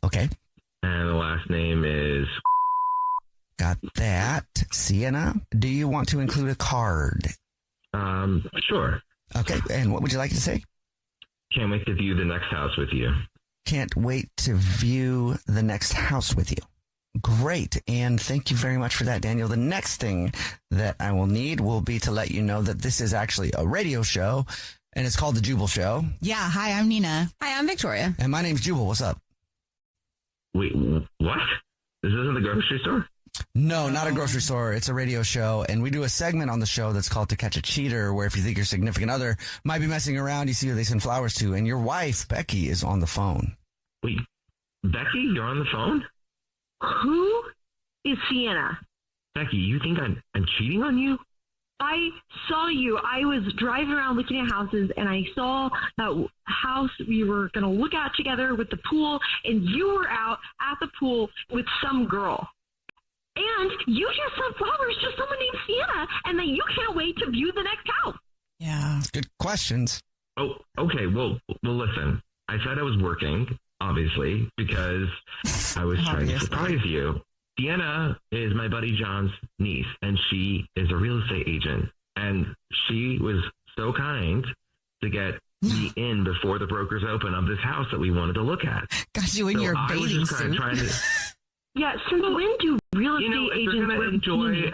Okay. And the last name is... Got that. Sienna, do you want to include a card? Sure. Okay, and what would you like to say? can't wait to view the next house with you. Can't wait to view the next house with you. Great. And thank you very much for that, Daniel. The next thing that I will need will be to let you know that this is actually a radio show, and it's called The Jubal Show. Yeah. Hi, I'm Nina. Hi, I'm Victoria. And my name's Jubal. What's up? Wait, what? This isn't the grocery store? No, not a grocery store. It's a radio show, and we do a segment on the show that's called To Catch a Cheater, where if you think your significant other might be messing around, you see who they send flowers to, and your wife, Becky, is on the phone. Wait, Becky, you're on the phone? Who is Sienna? Becky, you think I'm cheating on you? I saw you. I was driving around looking at houses, and I saw that house we were going to look at together with the pool, and you were out at the pool with some girl. And you just sent flowers to someone named Sienna, and then you can't wait to view the next house. Yeah. Good questions. Oh, okay. Well, listen. I said I was working, obviously, because I was trying to surprise you. Sienna is my buddy John's niece, and she is a real estate agent. And she was so kind to get me in before the brokers open of this house that we wanted to look at. Got you in your bathing suit. Yeah, since when do real estate agents enjoy?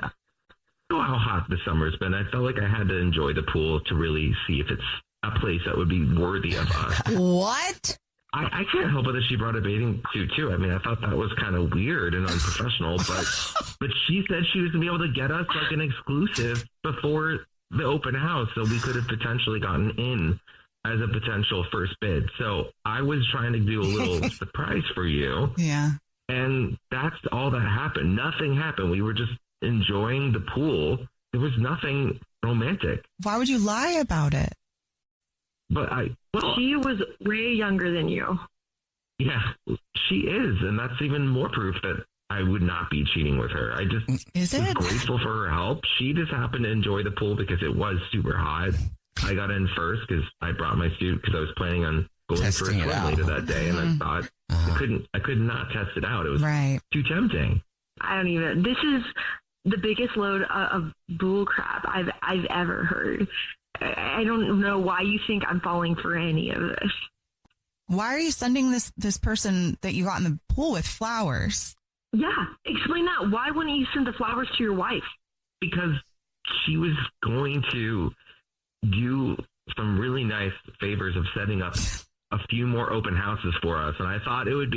Oh, how hot the summer's been. I felt like I had to enjoy the pool to really see if it's a place that would be worthy of us. What? I can't help it that she brought a bathing suit too. I mean, I thought that was kind of weird and unprofessional, but she said she was gonna be able to get us like an exclusive before the open house, so we could have potentially gotten in as a potential first bid. So I was trying to do a little surprise for you. Yeah. And that's all that happened. Nothing happened. We were just enjoying the pool. There was nothing romantic. Why would you lie about it? But she was way younger than you. Yeah, she is. And that's even more proof that I would not be cheating with her. I just was grateful for her help. She just happened to enjoy the pool because it was super hot. I got in first because I brought my suit because I was planning on going for a swim later that day, and I thought I could not test it out. It was too tempting. I don't even. This is the biggest load of bull crap I've ever heard. I don't know why you think I'm falling for any of this. Why are you sending this person that you got in the pool with flowers? Yeah, explain that. Why wouldn't you send the flowers to your wife? Because she was going to do some really nice favors of setting up a few more open houses for us, and I thought it would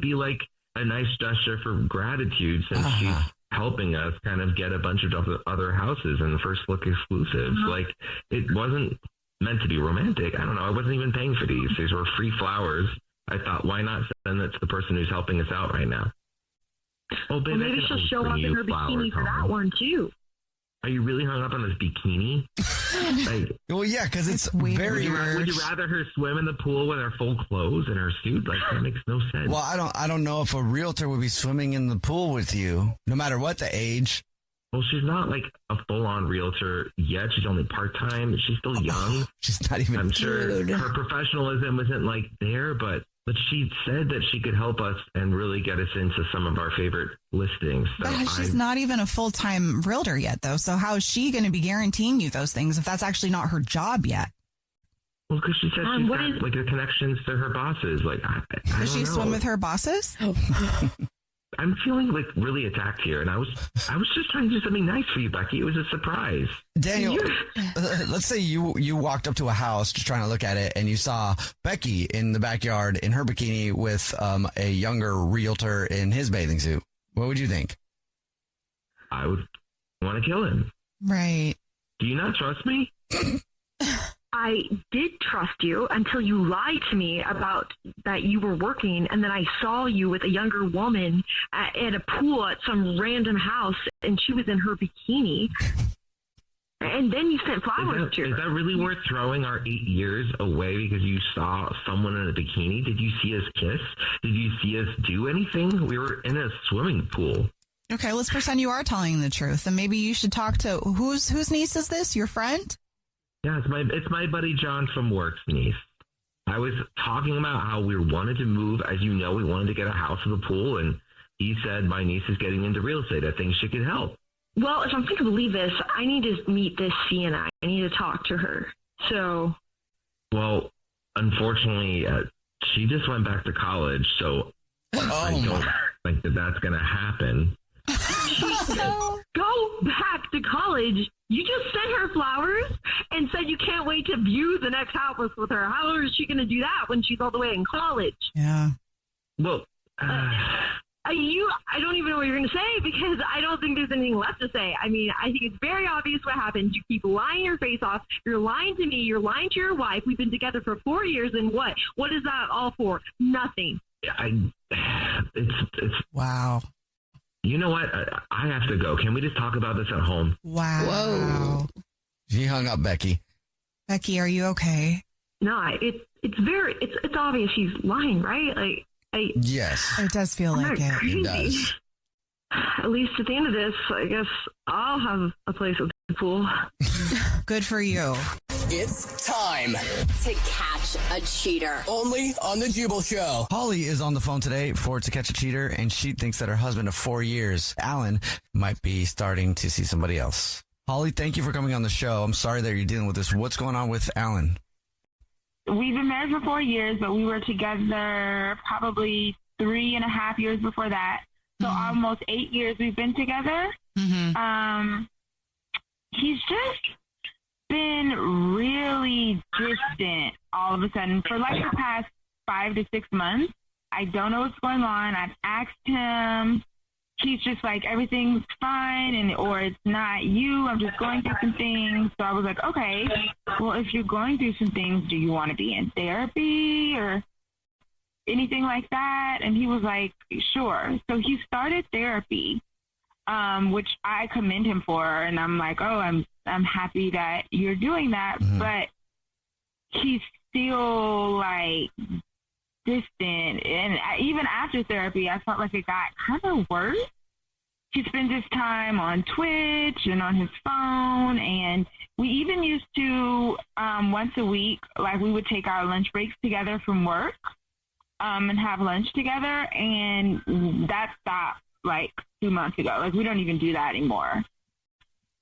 be like a nice gesture for gratitude since she's helping us kind of get a bunch of other houses and first look exclusives. Like, it wasn't meant to be romantic. I don't know. I wasn't even paying for these. These were free flowers. I thought, why not send it to the person who's helping us out right now? Oh, babe, well, maybe she'll show up in her bikini for that one too. Are you really hung up on this bikini? Well, yeah, because it's very weird. Would you rather her swim in the pool with her full clothes and her suit? Like, that makes no sense. Well, I don't know if a realtor would be swimming in the pool with you, no matter what the age. Well, she's not like a full-on realtor yet. She's only part-time. She's still young. She's not even. I'm sure her professionalism isn't like there, but she said that she could help us and really get us into some of our favorite listings. So but she's not even a full-time realtor yet, though. So how is she going to be guaranteeing you those things if that's actually not her job yet? Well, because she said she's got like the connections to her bosses. Like, does she swim with her bosses? I'm feeling like really attacked here, and I was just trying to do something nice for you, Becky. It was a surprise. Daniel, let's say you walked up to a house just trying to look at it, and you saw Becky in the backyard in her bikini with a younger realtor in his bathing suit. What would you think? I would want to kill him. Right. Do you not trust me? I did trust you until you lied to me about that you were working, and then I saw you with a younger woman at a pool at some random house, and she was in her bikini. And then you sent flowers to her. Is that really worth throwing our 8 years away because you saw someone in a bikini? Did you see us kiss? Did you see us do anything? We were in a swimming pool. Okay, let's pretend you are telling the truth, and maybe you should talk to whose niece is this? Your friend? Yeah, it's my buddy John from work's niece. I was talking about how we wanted to move. As you know, we wanted to get a house with a pool, and he said my niece is getting into real estate. I think she could help. Well, if I'm going to believe this, I need to meet this Sienna. I need to talk to her. So. Well, unfortunately, she just went back to college, so I don't think that that's going to happen. Go back to college. You just sent her flowers and said you can't wait to view the next house with her. How is she going to do that when she's all the way in college? Yeah. Well, I don't even know what you're going to say because I don't think there's anything left to say. I mean, I think it's very obvious what happened. You keep lying your face off. You're lying to me. You're lying to your wife. We've been together for 4 years, and what? What is that all for? Nothing. It's wow. You know what? I have to go. Can we just talk about this at home? Wow. Whoa. She hung up, Becky. Becky, are you okay? No, it's obvious she's lying, right? Yes. It does feel like it. Crazy. It does. At least at the end of this, I guess I'll have a place at the pool. Good for you. It's time to catch a cheater. only on the Jubal Show. Holly is on the phone today for To Catch a Cheater, and she thinks that her husband of 4 years, Alan, might be starting to see somebody else. Holly, thank you for coming on the show. I'm sorry that you're dealing with this. What's going on with Alan? We've been married for 4 years, but we were together probably 3.5 years before that. So almost 8 years we've been together. He's just been really distant all of a sudden for like the past 5 to 6 months. I don't know what's going on. I've asked him. He's just like, everything's fine, or it's not you. I'm just going through some things. So I was like, okay, well, if you're going through some things, do you want to be in therapy or anything like that? And he was like, sure. So he started therapy, which I commend him for. And I'm like, oh, I'm happy that you're doing that. But he's still like distant. And even after therapy, I felt like it got kind of worse. He spends his time on Twitch and on his phone. And we even used to, once a week, like we would take our lunch breaks together from work and have lunch together. And that stopped like 2 months ago. Like we don't even do that anymore.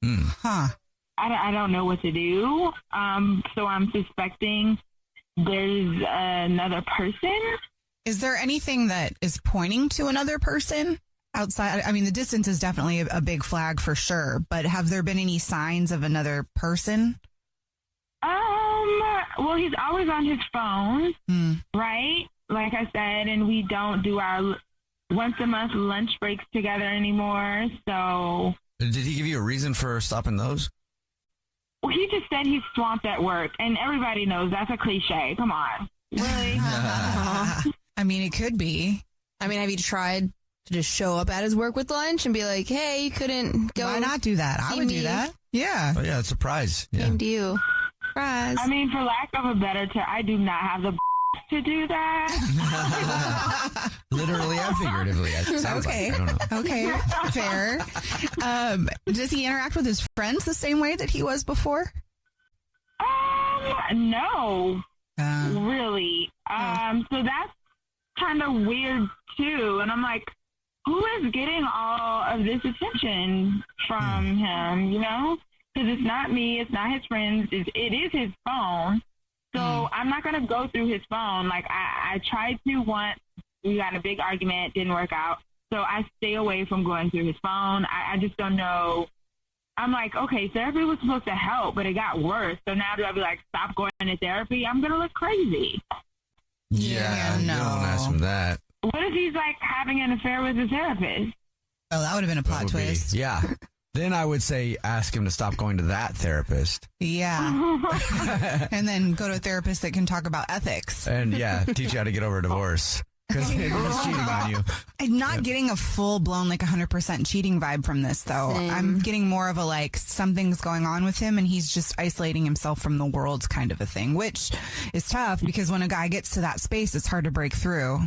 I don't know what to do. So I'm suspecting there's another person. Is there anything that is pointing to another person outside? I mean, the distance is definitely a big flag for sure, but have there been any signs of another person? Well, he's always on his phone, right? Like I said, and we don't do our once a month lunch breaks together anymore. So did he give you a reason for stopping those? Well, he just said he's swamped at work, and everybody knows that's a cliche. Come on. Really? I mean, it could be. I mean, have you tried to just show up at his work with lunch and be like, hey, you couldn't go? Why not do that? I would do that. Yeah. Oh, yeah, it's a surprise. Yeah. Came to you. Surprise. I mean, for lack of a better term, I do not have the to do that. Literally and figuratively. It sounds okay. Like, I don't know. Okay. Fair. Does he interact with his friends the same way that he was before? No. Really. So that's kind of weird too. And I'm like, who is getting all of this attention from him, you know? Because it's not me, it's not his friends, it is his phone. So I'm not going to go through his phone. Like I tried to once, we got in a big argument, didn't work out. So I stay away from going through his phone. I just don't know. I'm like, okay, therapy was supposed to help, but it got worse. So now do I be like, stop going to therapy? I'm going to look crazy. Yeah, no. You don't ask him that. What if he's like having an affair with his therapist? Oh, that would have been a plot twist. Yeah. Then I would say ask him to stop going to that therapist. Yeah. And then go to a therapist that can talk about ethics. And teach you how to get over a divorce. Because he's cheating on you. I'm not getting a full-blown, 100% cheating vibe from this, though. Same. I'm getting more of a, something's going on with him, and he's just isolating himself from the world kind of a thing, which is tough, because when a guy gets to that space, it's hard to break through.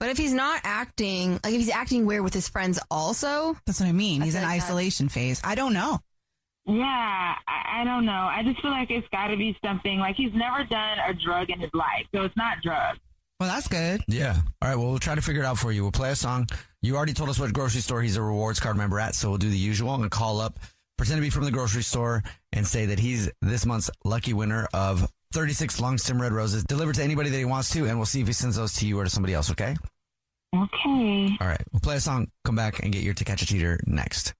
But if he's not acting, if he's acting weird with his friends also. That's what I mean. He's in isolation phase. I don't know. Yeah, I don't know. I just feel like it's got to be something. He's never done a drug in his life, so it's not drugs. Well, that's good. Yeah. All right, well, we'll try to figure it out for you. We'll play a song. You already told us what grocery store he's a rewards card member at, so we'll do the usual and call up, pretend to be from the grocery store, and say that he's this month's lucky winner of 36 long stem red roses delivered to anybody that he wants to, and we'll see if he sends those to you or to somebody else, okay? Okay. All right. We'll play a song, come back, and get your To Catch a Cheater next.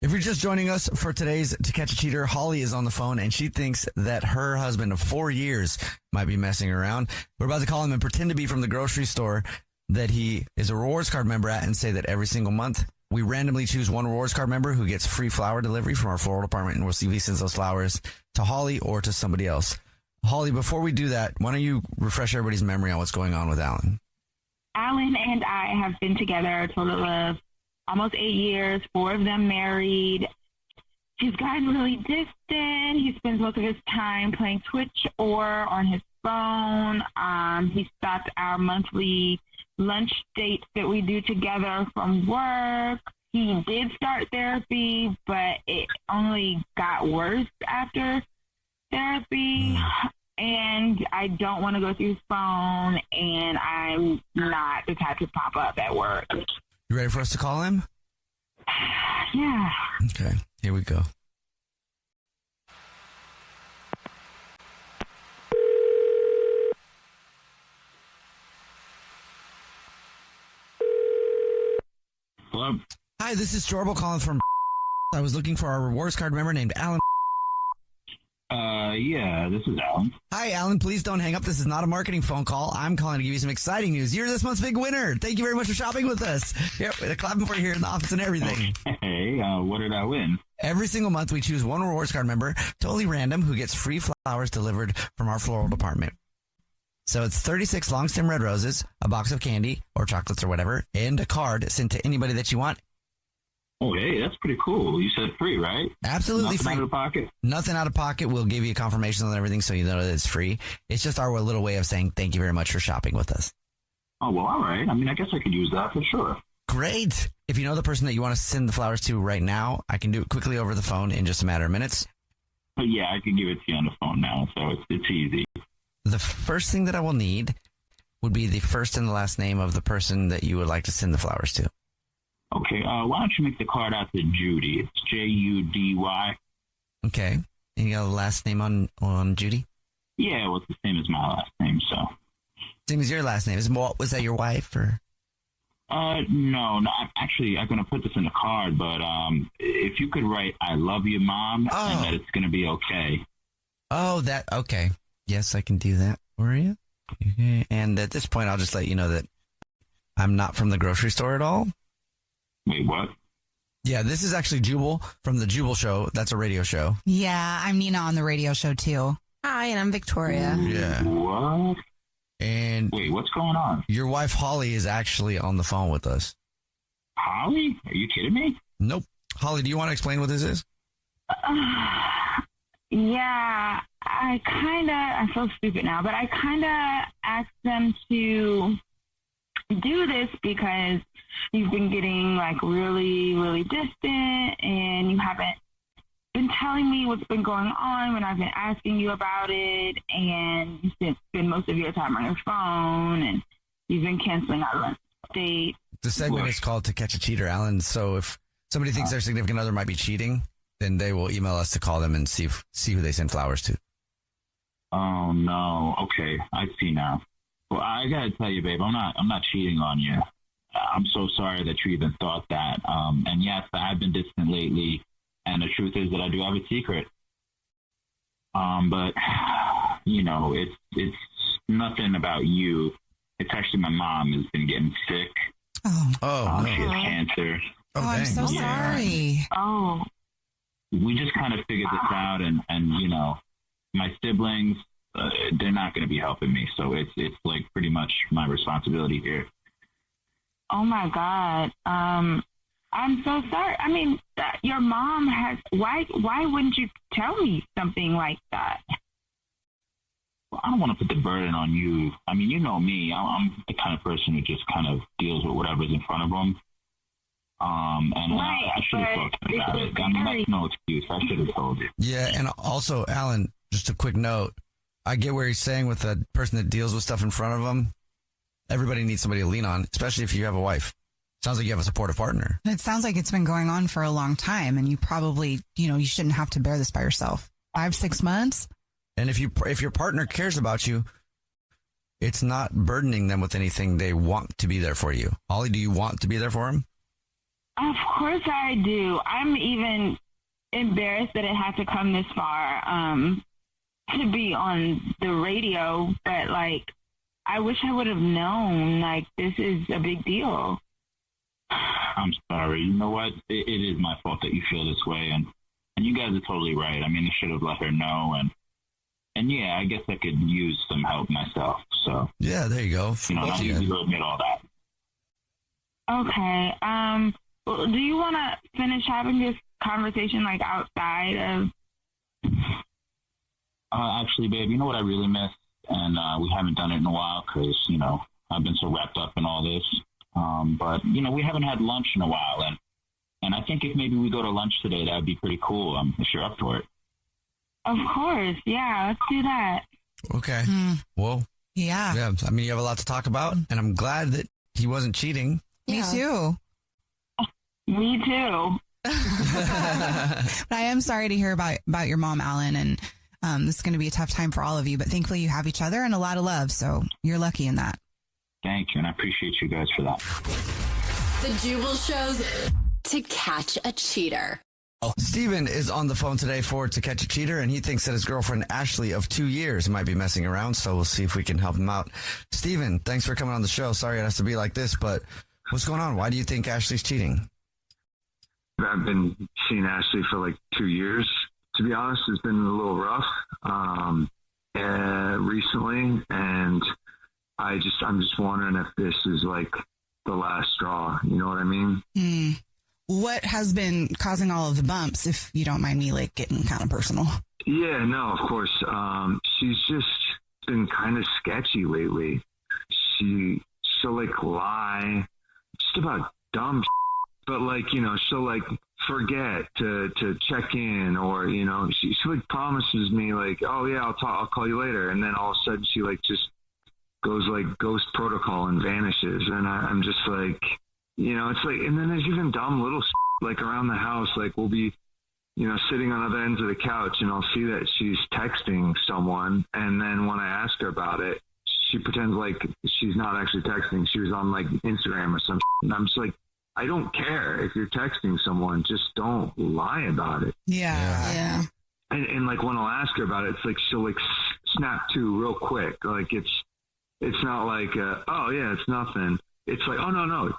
If you're just joining us for today's To Catch a Cheater, Holly is on the phone, and she thinks that her husband of 4 years might be messing around. We're about to call him and pretend to be from the grocery store that he is a rewards card member at, and say that every single month we randomly choose one rewards card member who gets free flower delivery from our floral department, and we'll see if he sends those flowers to Holly or to somebody else. Holly, before we do that, why don't you refresh everybody's memory on what's going on with Alan? Alan and I have been together a total of almost 8 years, 4 of them married. He's gotten really distant. He spends most of his time playing Twitch or on his phone. He stopped our monthly lunch dates that we do together from work. He did start therapy, but it only got worse after therapy. And I don't want to go through his phone, and I'm not the type to pop up at work. You ready for us to call him? Yeah. Okay, here we go. Hello? Hi, this is Jubal calling from I was looking for our rewards card member named Alan. Yeah, this is Alan. Hi, Alan. Please don't hang up. This is not a marketing phone call. I'm calling to give you some exciting news. You're this month's big winner. Thank you very much for shopping with us. Here, we're clapping for you here in the office and everything. Hey, what did I win? Every single month, we choose one rewards card member, totally random, who gets free flowers delivered from our floral department. So it's 36 long stem red roses, a box of candy or chocolates or whatever, and a card sent to anybody that you want. Oh, hey, that's pretty cool. You said free, right? Absolutely Nothing free. out of pocket? Nothing out of pocket. We'll give you confirmation on everything so you know that it's free. It's just our little way of saying thank you very much for shopping with us. Oh, well, all right. I mean, I guess I could use that for sure. Great. If you know the person that you want to send the flowers to right now, I can do it quickly over the phone in just a matter of minutes. But yeah, I can give it to you on the phone now, so it's easy. The first thing that I will need would be the first and the last name of the person that you would like to send the flowers to. Okay, why don't you make the card out to Judy? It's Judy. Okay. And you got a last name on Judy? Yeah, well, it's the same as my last name, so. Same as your last name. Was that your wife or? No. Actually, I'm going to put this in the card, but if you could write, I love you, Mom, and that it's going to be okay. Oh, okay. Yes, I can do that for you. And at this point, I'll just let you know that I'm not from the grocery store at all. Wait, what? Yeah, this is actually Jubal from the Jubal Show. That's a radio show. Yeah, I'm Nina on the radio show, too. Hi, and I'm Victoria. Yeah. What? And wait, what's going on? Your wife, Holly, is actually on the phone with us. Holly? Are you kidding me? Nope. Holly, do you want to explain what this is? Yeah, I feel stupid now, but I kind of asked them to do this because you've been getting like really, really distant and you haven't been telling me what's been going on when I've been asking you about it, and you spend most of your time on your phone, and you've been canceling our lunch date. The segment is called To Catch a Cheater, Alan. So if somebody thinks their significant other might be cheating, then they will email us to call them and see who they send flowers to. Oh no. Okay, I see now. Well, I gotta tell you, babe, I'm not cheating on you. I'm so sorry that you even thought that. And yes, I have been distant lately, and the truth is that I do have a secret. But you know, it's nothing about you. It's actually my mom has been getting sick. Oh, she has cancer. I'm so sorry. Oh. We just kind of figured this out, and you know, my siblings, they're not going to be helping me, so it's like pretty much my responsibility here. Oh my God. I'm so sorry. I mean, your mom has. Why wouldn't you tell me something like that? Well, I don't want to put the burden on you. I mean, you know me. I'm the kind of person who just kind of deals with whatever's in front of them. And right, I should have talked about it. I mean, that's no excuse. I should have told you. Yeah, and also, Alan, just a quick note. I get where he's saying with the person that deals with stuff in front of them. Everybody needs somebody to lean on, especially if you have a wife. Sounds like you have a supportive partner. It sounds like it's been going on for a long time, and you probably, you shouldn't have to bear this by yourself. 5-6 months? And if your partner cares about you, it's not burdening them with anything. They want to be there for you. Ollie, do you want to be there for him? Of course I do. I'm even embarrassed that it had to come this far to be on the radio, but like I wish I would have known like this is a big deal. I'm sorry. You know what? It is my fault that you feel this way, and you guys are totally right. I mean, I should have let her know, and yeah, I guess I could use some help myself. So yeah, there you go. Not easy to admit all that. Okay. Well, do you want to finish having this conversation like outside of? Actually, babe, you know what I really miss, and we haven't done it in a while because I've been so wrapped up in all this. But we haven't had lunch in a while, and I think if maybe we go to lunch today, that would be pretty cool. If you're up for it. Of course, yeah, let's do that. Okay. Well, yeah. I mean, you have a lot to talk about, and I'm glad that he wasn't cheating. Me too. Me too. But I am sorry to hear about your mom, Alan, and this is going to be a tough time for all of you. But thankfully, you have each other and a lot of love, so you're lucky in that. Thank you, and I appreciate you guys for that. The Jubal Show's To Catch a Cheater. Steven is on the phone today for To Catch a Cheater, and he thinks that his girlfriend, Ashley, of 2 years might be messing around, so we'll see if we can help him out. Steven, thanks for coming on the show. Sorry it has to be like this, but what's going on? Why do you think Ashley's cheating? I've been seeing Ashley for like 2 years. To be honest, it's been a little rough recently, and I'm just wondering if this is like the last straw. You know what I mean? What has been causing all of the bumps, if you don't mind me like getting kind of personal? Yeah, no, of course. She's just been kind of sketchy lately. She'll like lie just about dumb but like, she'll like forget to check in, or, she like promises me like, oh yeah, I'll call you later. And then all of a sudden she like just goes like ghost protocol and vanishes. And I'm just like, it's like, and then there's even dumb little like around the house. Like we'll be, sitting on other ends of the couch and I'll see that she's texting someone. And then when I ask her about it, she pretends like she's not actually texting. She was on like Instagram or something. And I'm just like, I don't care if you're texting someone, just don't lie about it. Yeah. And like when I'll ask her about it, it's like she'll like snap to real quick. Like it's not like oh yeah, it's nothing. It's like, oh no,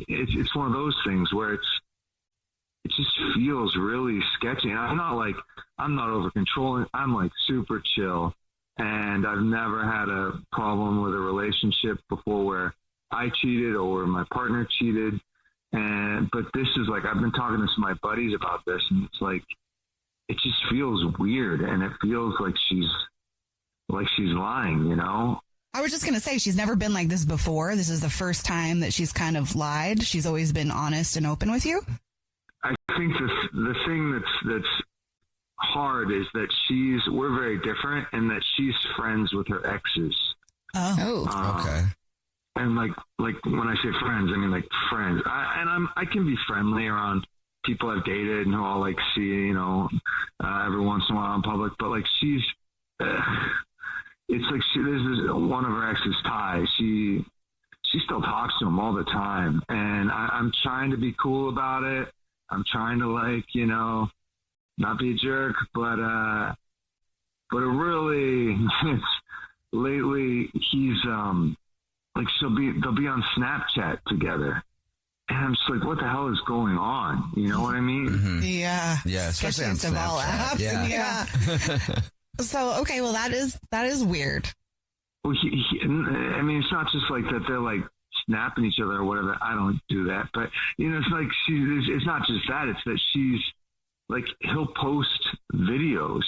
it's one of those things where it just feels really sketchy. And I'm not over controlling. I'm like super chill, and I've never had a problem with a relationship before where I cheated or where my partner cheated. But this is like, I've been talking to some of my buddies about this, and it's like, it just feels weird, and it feels like she's lying, I was just going to say, she's never been like this before. This is the first time that she's kind of lied. She's always been honest and open with you. I think the thing that's hard is that we're very different, and that she's friends with her exes. Oh, okay. And like when I say friends, I mean like friends. I can be friendly around people I've dated and who I'll like see, every once in a while in public. But like she's, it's like this is one of her exes, Ty. She still talks to him all the time, and I'm trying to be cool about it. I'm trying to like not be a jerk, but it really lately he's like they'll be on Snapchat together, and I'm just like, what the hell is going on? You know what I mean? Mm-hmm. Yeah, especially on Snapchat. All apps. Yeah. So okay, well that is weird. Well, I mean, it's not just like that they're like snapping each other or whatever. I don't do that, but it's like it's not just that. It's that she's like, he'll post videos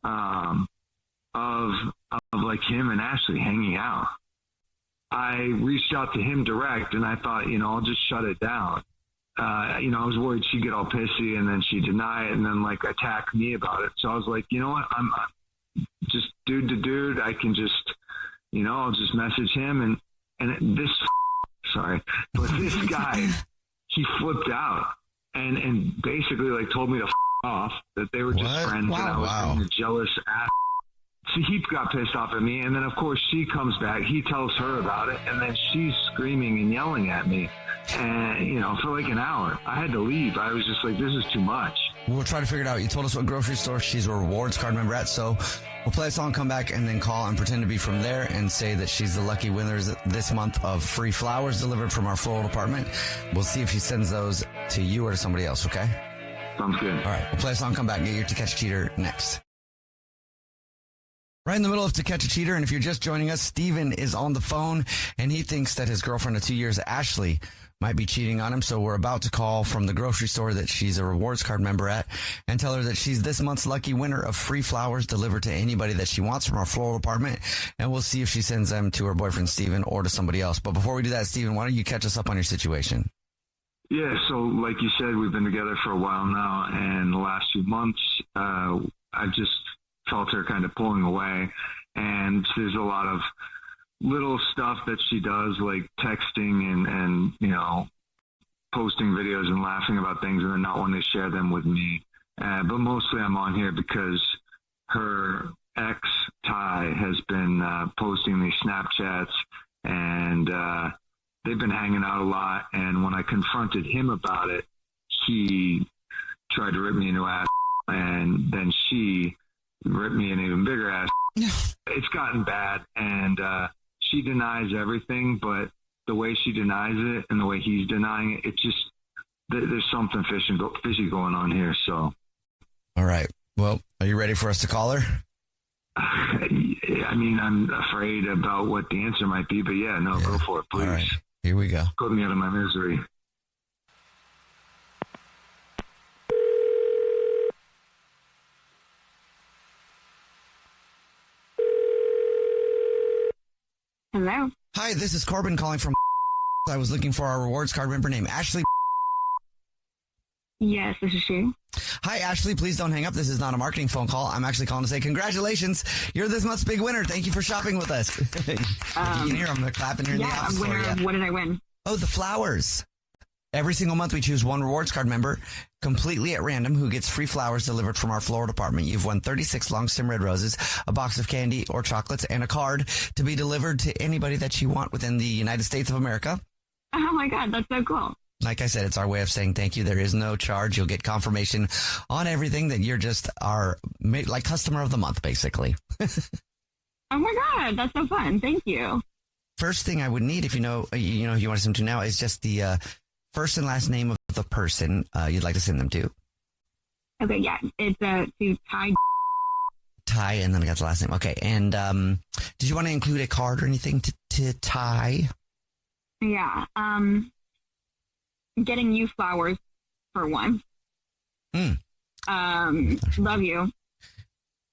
of like him and Ashley hanging out. I reached out to him direct, and I thought, I'll just shut it down. I was worried she'd get all pissy, and then she'd deny it, and then like attack me about it. So I was like, you know what? I'm just dude to dude. I can just, I'll just message him, and this, sorry, but this guy, he flipped out and basically like told me to off, that they were just friends, and I was being a jealous ass. he got pissed off at me, and then of course she comes back. He tells her about it, and then she's screaming and yelling at me, and for like an hour. I had to leave. I was just like, this is too much. We'll try to figure it out. You told us what grocery store she's a rewards card member at, so we'll play a song, come back, and then call and pretend to be from there and say that she's the lucky winner this month of free flowers delivered from our floral department. We'll see if she sends those to you or to somebody else, okay? Sounds good. All right, we'll play a song, come back, and get your To Catch a Cheater next. Right in the middle of To Catch a Cheater, and if you're just joining us, Steven is on the phone, and he thinks that his girlfriend of 2 years, Ashley, might be cheating on him. So we're about to call from the grocery store that she's a rewards card member at and tell her that she's this month's lucky winner of free flowers delivered to anybody that she wants from our floral department. And we'll see if she sends them to her boyfriend, Steven, or to somebody else. But before we do that, Steven, why don't you catch us up on your situation? Yeah, so like you said, we've been together for a while now, and the last few months, I just felt her kind of pulling away, and there's a lot of little stuff that she does, like texting and posting videos and laughing about things and then not wanting to share them with me. But mostly I'm on here because her ex, Ty, has been posting these Snapchats, and they've been hanging out a lot. And when I confronted him about it, he tried to rip me a new ass, and then she ripped me an even bigger ass. It's gotten bad, and she denies everything, but the way she denies it and the way he's denying it, there's something fishy going on here. So, all right. Well, are you ready for us to call her? I mean, I'm afraid about what the answer might be, but yeah, no, go for it, please. All right. Here we go. Put me out of my misery. Hello. Hi, this is Corbin calling from. I was looking for our rewards card member named Ashley. Yes, this is she. Hi, Ashley. Please don't hang up. This is not a marketing phone call. I'm actually calling to say congratulations. You're this month's big winner. Thank you for shopping with us. You can hear them clapping here in the office. Yeah, I'm winner of what did I win? Oh, the flowers. Every single month we choose one rewards card member completely at random who gets free flowers delivered from our floral department. You've won 36 long stem red roses, a box of candy or chocolates, and a card to be delivered to anybody that you want within the United States of America. Oh my God, that's so cool. Like I said, it's our way of saying thank you. There is no charge. You'll get confirmation on everything that you're just our like customer of the month, basically. Oh my God, that's so fun. Thank you. First thing I would need, if you want to send to now, is just the first and last name of the person you'd like to send them to. Okay, yeah, it's to Ty. Ty, and then I got the last name. Okay, and did you want to include a card or anything to Ty? Yeah, getting you flowers for one. Love you.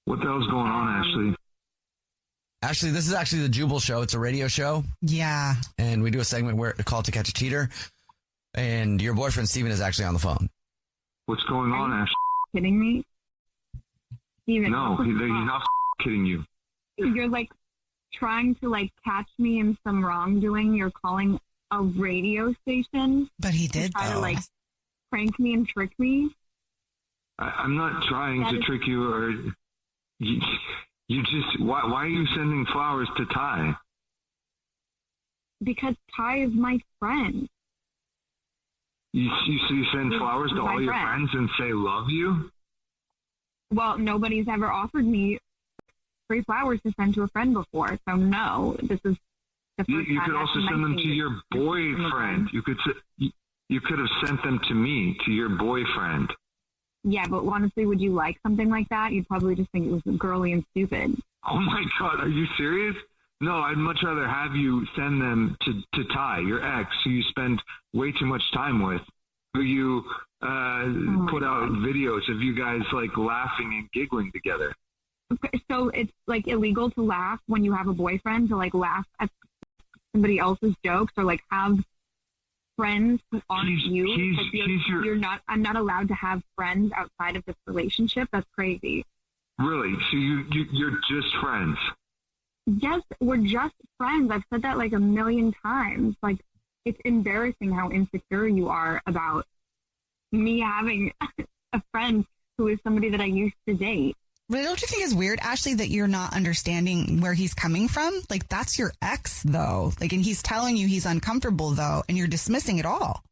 What the hell's going on, Ashley? Ashley, this is actually the Jubal Show. It's a radio show. Yeah. And we do a segment where it's called To Catch a Cheater. And your boyfriend, Steven, is actually on the phone. What's going on, Ashley? Kidding me? Steven, no, he's not kidding you. You're like trying to like catch me in some wrongdoing. You're calling a radio station. But he did, try though. to like prank me and trick me. I'm not trying to trick you, or you just. Why are you sending flowers to Ty? Because Ty is my friend. You send flowers to all your friends and say love you? Well, nobody's ever offered me free flowers to send to a friend before, so no, this is the first You time. could also send them to your boyfriend. You could have sent them to me, to your boyfriend. Yeah, but honestly, would you like something like that? You'd probably just think it was girly and stupid. Oh my God, are you serious? No, I'd much rather have you send them to Ty, your ex, who you spend way too much time with, who you put out videos of you guys like laughing and giggling together. Okay, so it's like illegal to laugh when you have a boyfriend, to like laugh at somebody else's jokes or like have friends who aren't you. You're not. I'm not allowed to have friends outside of this relationship. That's crazy. Really? So you're just friends? Yes, we're just friends. I've said that like a million times. Like, it's embarrassing how insecure you are about me having a friend who is somebody that I used to date. But don't you think it's weird, Ashley, that you're not understanding where he's coming from? Like, that's your ex, though. Like, and he's telling you he's uncomfortable, though, and you're dismissing it all.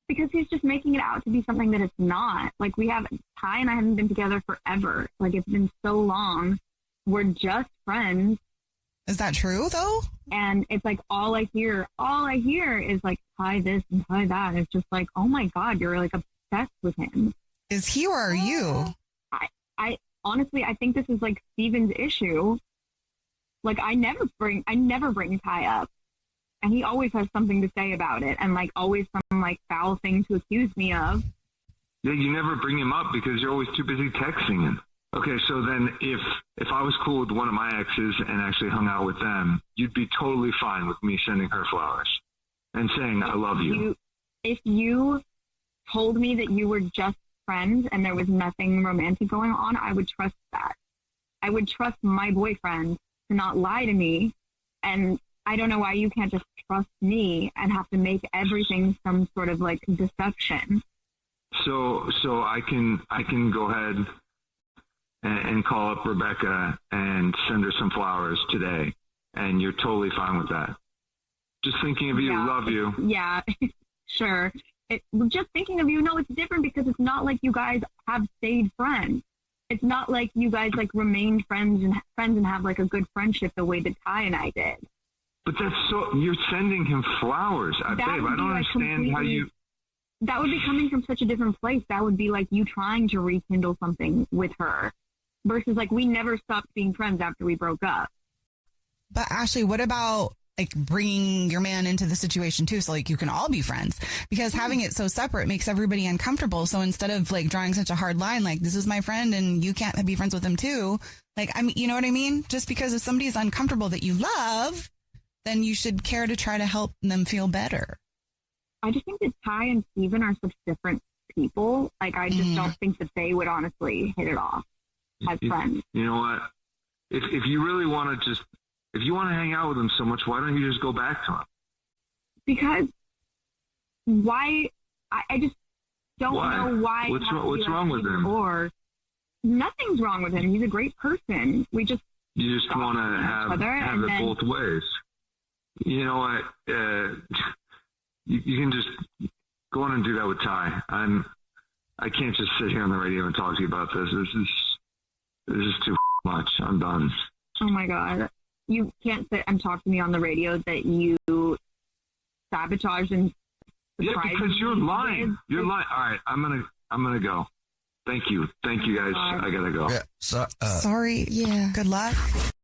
Because he's just making it out to be something that it's not. Like, Ty and I haven't been together forever. Like, it's been so long. We're just friends. Is that true, though? And it's like, all I hear is like, Ty this and Ty that. It's just like, oh my God, you're like obsessed with him. Is he or are you? I honestly, I think this is like Steven's issue. Like, I never bring Ty up, and he always has something to say about it, and like always some like foul thing to accuse me of. Yeah, you never bring him up because you're always too busy texting him. Okay, so then if I was cool with one of my exes and actually hung out with them, you'd be totally fine with me sending her flowers and saying I love you. If you told me that you were just friends and there was nothing romantic going on, I would trust that. I would trust my boyfriend to not lie to me, and I don't know why you can't just trust me and have to make everything some sort of like deception. So I can go ahead and call up Rebecca and send her some flowers today, and you're totally fine with that. Just thinking of you, love you. Yeah, sure. Just thinking of you, no, it's different because it's not like you guys have stayed friends. It's not like you guys like remained friends and have like a good friendship the way that Ty and I did. But you're sending him flowers. Babe, I don't understand how you... That would be coming from such a different place. That would be like you trying to rekindle something with her versus like we never stopped being friends after we broke up. But Ashley, what about like bringing your man into the situation too, so like you can all be friends? Because having it so separate makes everybody uncomfortable. So instead of like drawing such a hard line, like this is my friend and you can't be friends with him too. Like, I mean, you know what I mean? Just because if somebody is uncomfortable that you love, then you should care to try to help them feel better. I just think that Ty and Steven are such different people. Like, I just don't think that they would honestly hit it off as friends. You know what? If you really want to if you want to hang out with him so much, why don't you just go back to him? Because why? I just don't know why. What's wrong with him? Or nothing's wrong with him. He's a great person. You just want to have it both ways. You know what? You can just go on and do that with Ty. I can't just sit here on the radio and talk to you about this. This is too much. I'm done. Oh my God. You can't sit and talk to me on the radio that you sabotage and surprise. Yeah, because you're lying. You're lying. All right, I'm gonna go. Thank you guys. I gotta go. Yeah, sorry. Yeah. Good luck.